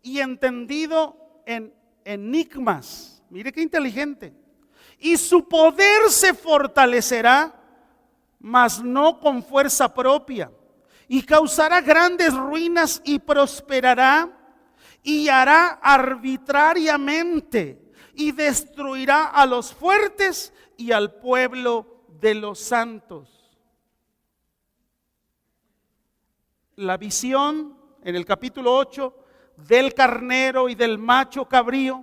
y entendido en enigmas. Mire qué inteligente. Y su poder se fortalecerá, mas no con fuerza propia. Y causará grandes ruinas y prosperará, y hará arbitrariamente, y destruirá a los fuertes y al pueblo de los santos. La visión en el capítulo 8 del carnero y del macho cabrío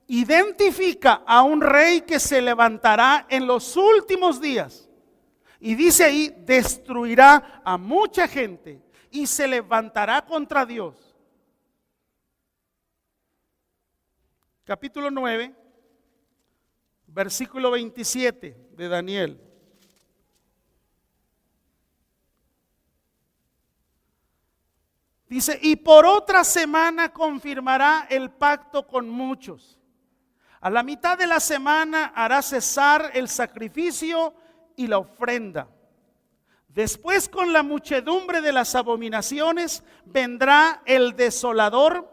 identifica a un rey que se levantará en los últimos días. Y dice ahí, destruirá a mucha gente y se levantará contra Dios. Capítulo 9, versículo 27 de Daniel. Dice, y por otra semana confirmará el pacto con muchos. A la mitad de la semana hará cesar el sacrificio y la ofrenda. Después, con la muchedumbre de las abominaciones, vendrá el desolador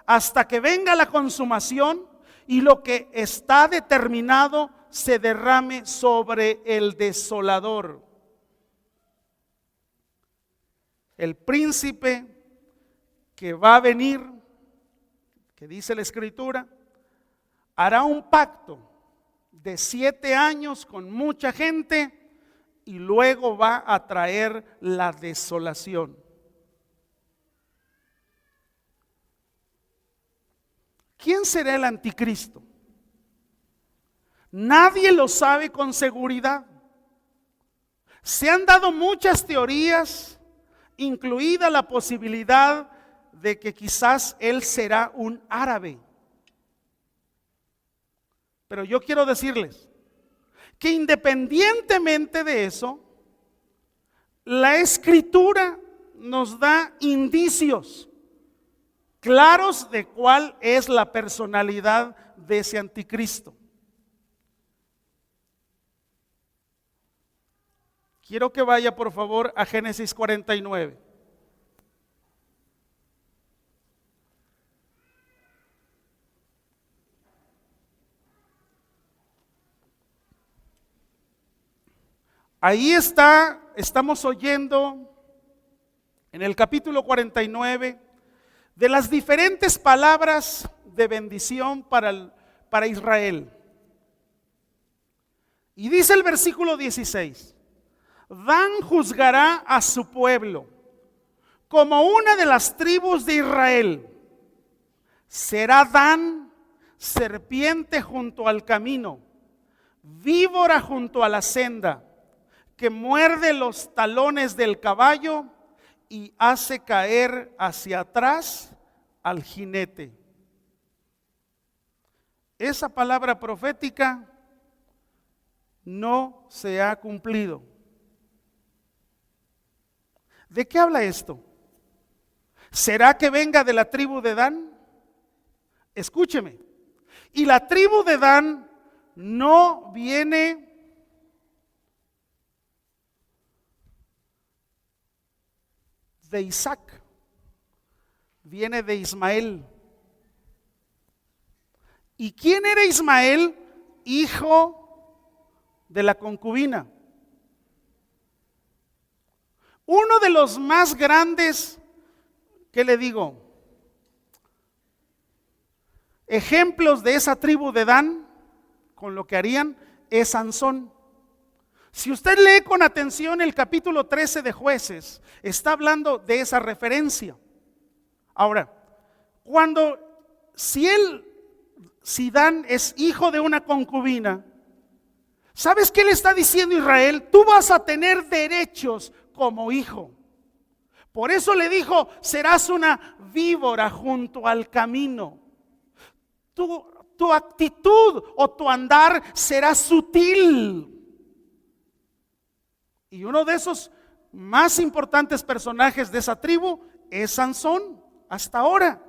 hasta que venga la consumación y lo que está determinado se derrame sobre el desolador. El príncipe que va a venir, que dice la Escritura, hará un pacto de 7 años con mucha gente y luego va a traer la desolación. ¿Quién será el anticristo? Nadie lo sabe con seguridad. Se han dado muchas teorías, incluida la posibilidad de que quizás él será un árabe. Pero yo quiero decirles que independientemente de eso, la Escritura nos da indicios claros de cuál es la personalidad de ese anticristo. Quiero que vaya por favor a Génesis 49. Ahí estamos oyendo en el capítulo 49 de las diferentes palabras de bendición para Israel. Y dice el versículo 16, Dan juzgará a su pueblo como una de las tribus de Israel. Será Dan serpiente junto al camino, víbora junto a la senda, que muerde los talones del caballo y hace caer hacia atrás al jinete. Esa palabra profética no se ha cumplido. ¿De qué habla esto? ¿Será que venga de la tribu de Dan? Escúcheme. Y la tribu de Dan no viene de Isaac, viene de Ismael. ¿Y quién era Ismael? Hijo de la concubina. Uno de los más grandes, ¿qué le digo? Ejemplos de esa tribu de Dan, con lo que harían, es Sansón. Si usted lee con atención el capítulo 13 de Jueces, está hablando de esa referencia. Ahora, si Dan es hijo de una concubina, ¿sabes qué le está diciendo Israel? Tú vas a tener derechos como hijo. Por eso le dijo, serás una víbora junto al camino. Tu actitud o tu andar será sutil. Y uno de esos más importantes personajes de esa tribu es Sansón, hasta ahora.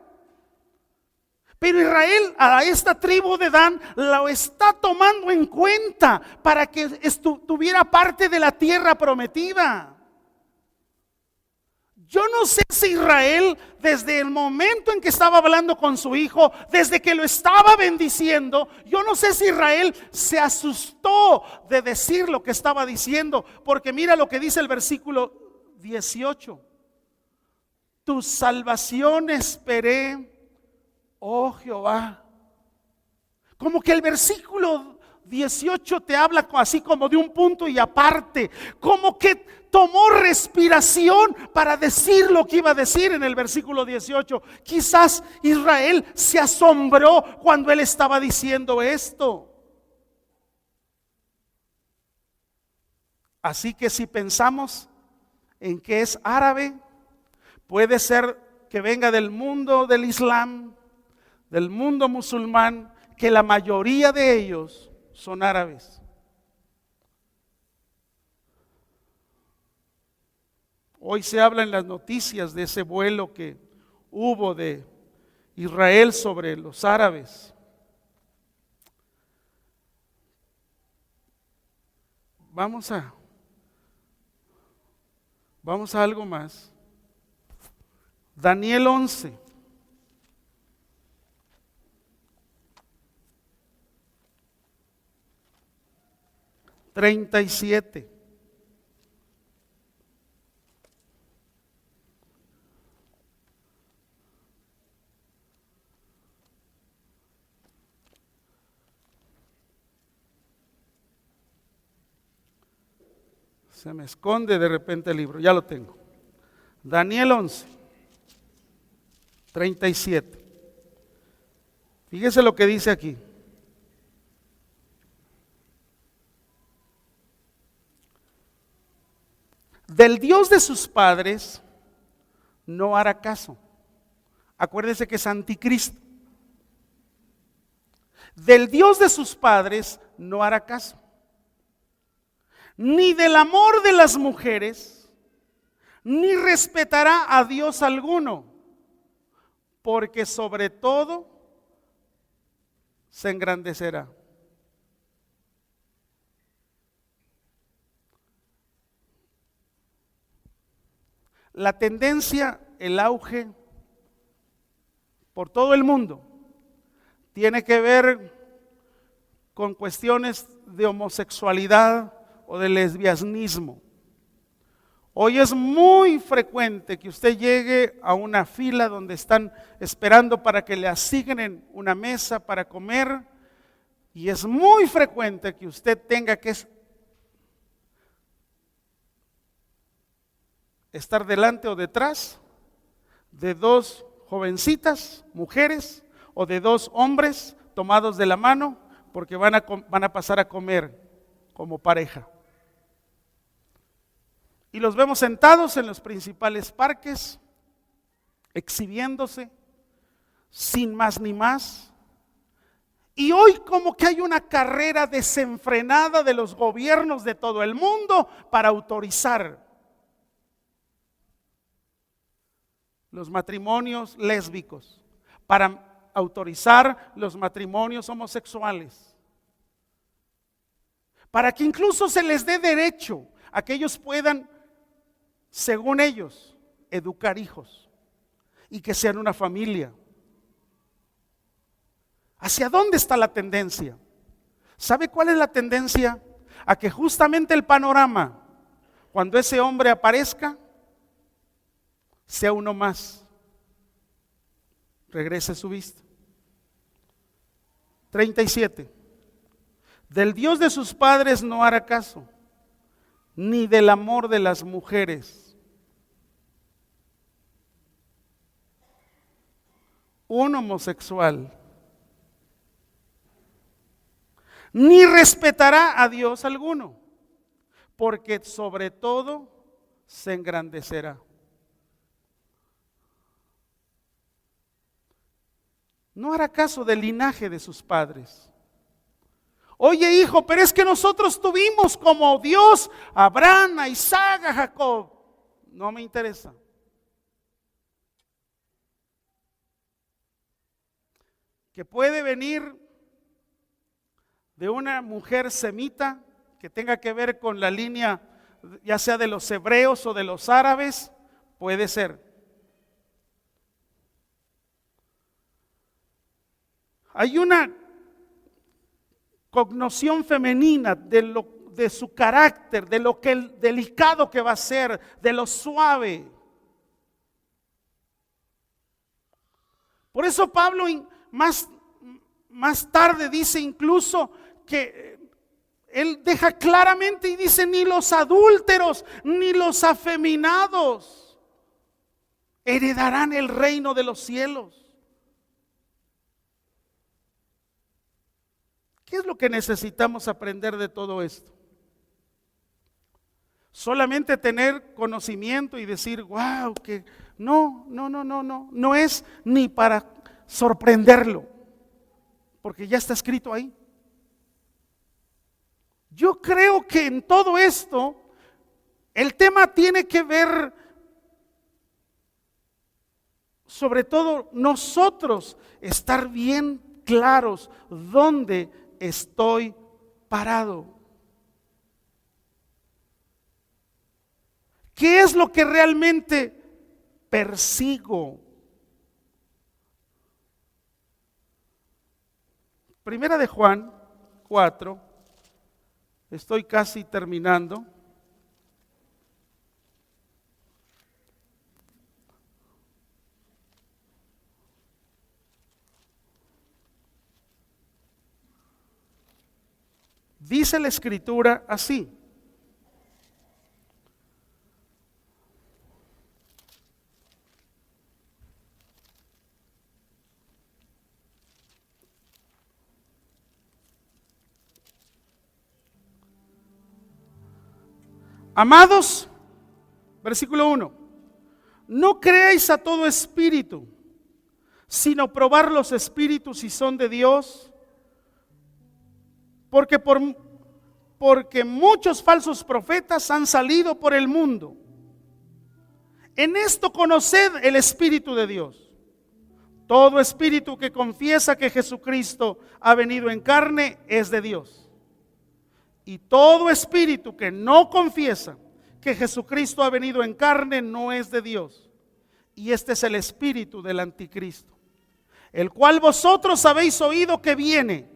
Pero Israel a esta tribu de Dan lo está tomando en cuenta para que tuviera parte de la tierra prometida. Yo no sé si Israel, desde el momento en que estaba hablando con su hijo, desde que lo estaba bendiciendo, yo no sé si Israel se asustó de decir lo que estaba diciendo, porque mira lo que dice el versículo 18. Tu salvación esperé, oh Jehová. Como que el versículo 18 te habla así como de un punto y aparte, como que tomó respiración para decir lo que iba a decir en el versículo 18. Quizás Israel se asombró cuando él estaba diciendo esto. Así que si pensamos en que es árabe, puede ser que venga del mundo del Islam, del mundo musulmán, que la mayoría de ellos son árabes. Hoy se habla en las noticias de ese vuelo que hubo de Israel sobre los árabes. Vamos a algo más. Daniel 11. $37. Se me esconde de repente el libro, ya lo tengo. Daniel 11, 37. Fíjese lo que dice aquí. Del Dios de sus padres no hará caso. Acuérdese que es anticristo. Del Dios de sus padres no hará caso. Ni del amor de las mujeres, ni respetará a Dios alguno, porque sobre todo se engrandecerá. La tendencia, el auge por todo el mundo tiene que ver con cuestiones de homosexualidad o de lesbianismo. Hoy es muy frecuente que usted llegue a una fila donde están esperando para que le asignen una mesa para comer, y es muy frecuente que usted tenga que estar delante o detrás de dos jovencitas, mujeres, o de dos hombres tomados de la mano, porque van a pasar a comer como pareja. Y los vemos sentados en los principales parques, exhibiéndose, sin más ni más. Y hoy como que hay una carrera desenfrenada de los gobiernos de todo el mundo para autorizar los matrimonios lésbicos, para autorizar los matrimonios homosexuales, para que incluso se les dé derecho a que ellos puedan, según ellos, educar hijos y que sean una familia. ¿Hacia dónde está la tendencia? ¿Sabe cuál es la tendencia? A que justamente el panorama, cuando ese hombre aparezca, sea uno más. Regrese su vista. 37. Del Dios de sus padres no hará caso, ni del amor de las mujeres. Un homosexual ni respetará a Dios alguno, porque sobre todo se engrandecerá. No hará caso del linaje de sus padres. Oye, hijo, pero es que nosotros tuvimos como Dios a Abraham, a Isaac, a Jacob. No me interesa. Que puede venir de una mujer semita que tenga que ver con la línea, ya sea de los hebreos o de los árabes, puede ser. Hay una cognición femenina de su carácter, de lo que el delicado que va a ser, de lo suave. Por eso Pablo más tarde dice incluso que Él deja claramente y dice: ni los adúlteros, ni los afeminados heredarán el reino de los cielos. ¿Qué es lo que necesitamos aprender de todo esto? Solamente tener conocimiento y decir: wow, que no es ni para sorprenderlo, porque ya está escrito ahí. Yo creo que en todo esto el tema tiene que ver, sobre todo nosotros, estar bien claros dónde estoy parado. ¿Qué es lo que realmente persigo? Primera de Juan 4, estoy casi terminando. Dice la Escritura así: amados, versículo 1, no creáis a todo espíritu, sino probar los espíritus si son de Dios, porque muchos falsos profetas han salido por el mundo. En esto conoced el Espíritu de Dios. Todo espíritu que confiesa que Jesucristo ha venido en carne es de Dios. Y todo espíritu que no confiesa que Jesucristo ha venido en carne no es de Dios. Y este es el espíritu del anticristo, el cual vosotros habéis oído que viene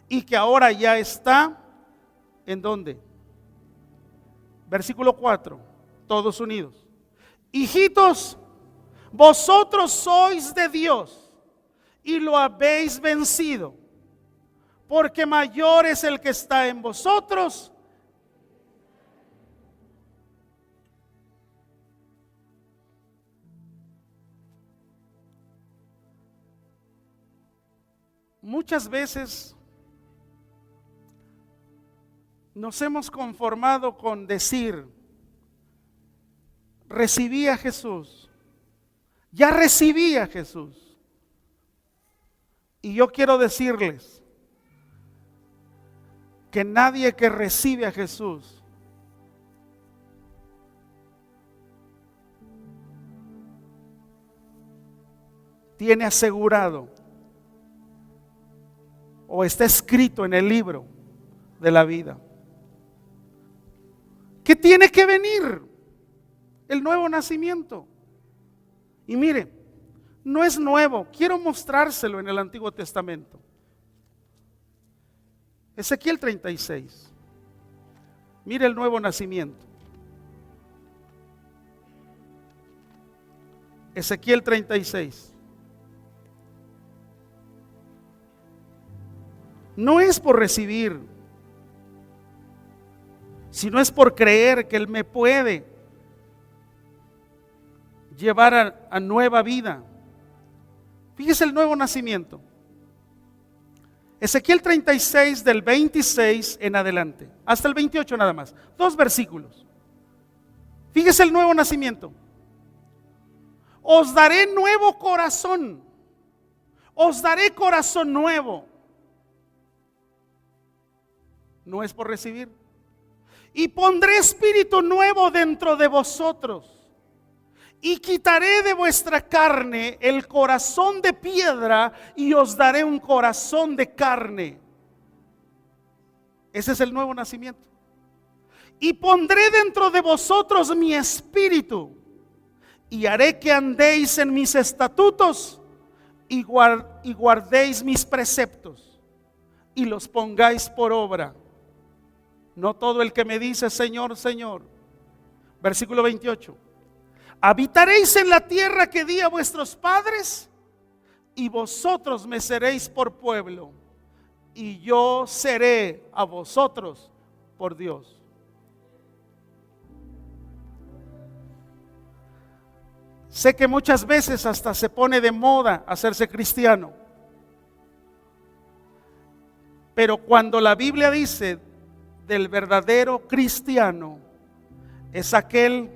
y que ahora ya está. ¿En dónde? Versículo 4, todos unidos. Hijitos, vosotros sois de Dios y lo habéis vencido, porque mayor es el que está en vosotros. Muchas veces nos hemos conformado con decir: recibí a Jesús, ya recibí a Jesús. Y yo quiero decirles que nadie que recibe a Jesús tiene asegurado o está escrito en el libro de la vida que tiene que venir el nuevo nacimiento. Y mire, no es nuevo, quiero mostrárselo en el Antiguo Testamento. Ezequiel 36. Mire el nuevo nacimiento. Ezequiel 36. No es por recibir, sino es por creer que Él me puede llevar a nueva vida. Fíjese el nuevo nacimiento. Ezequiel 36 del 26 en adelante, hasta el 28 nada más, 2 versículos. Fíjese el nuevo nacimiento. Os daré nuevo corazón, os daré corazón nuevo. No es por recibir. Y pondré espíritu nuevo dentro de vosotros. Y quitaré de vuestra carne el corazón de piedra y os daré un corazón de carne. Ese es el nuevo nacimiento. Y pondré dentro de vosotros mi espíritu y haré que andéis en mis estatutos y guardéis mis preceptos y los pongáis por obra. No todo el que me dice Señor, Señor. Versículo 28. Habitaréis en la tierra que di a vuestros padres y vosotros me seréis por pueblo y yo seré a vosotros por Dios. Sé que muchas veces hasta se pone de moda hacerse cristiano. Pero cuando la Biblia dice del verdadero cristiano, es aquel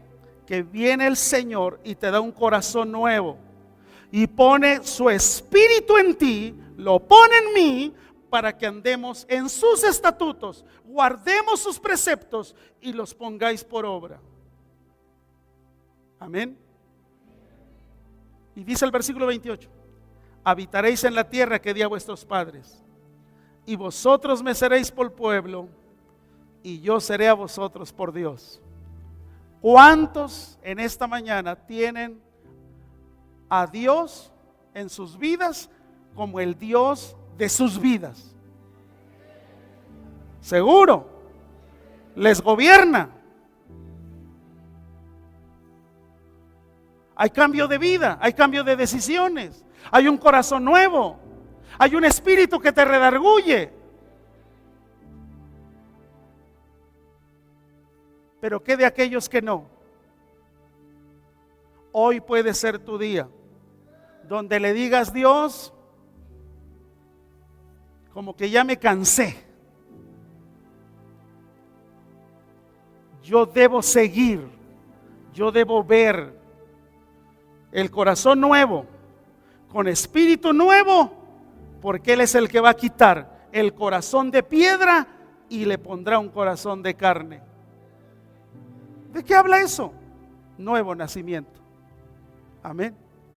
que viene el Señor y te da un corazón nuevo y pone su espíritu en ti, lo pone en mí para que andemos en sus estatutos, guardemos sus preceptos y los pongáis por obra. Amén. Y dice el versículo 28: habitaréis en la tierra que di a vuestros padres, y vosotros me seréis por pueblo, y yo seré a vosotros por Dios. ¿Cuántos en esta mañana tienen a Dios en sus vidas como el Dios de sus vidas? Seguro, les gobierna. Hay cambio de vida, hay cambio de decisiones, hay un corazón nuevo, hay un espíritu que te redarguye. Pero ¿qué de aquellos que no? Hoy puede ser tu día donde le digas: Dios, como que ya me cansé, yo debo seguir, yo debo ver el corazón nuevo, con espíritu nuevo, porque Él es el que va a quitar el corazón de piedra y le pondrá un corazón de carne. ¿De qué habla eso? Nuevo nacimiento. Amén.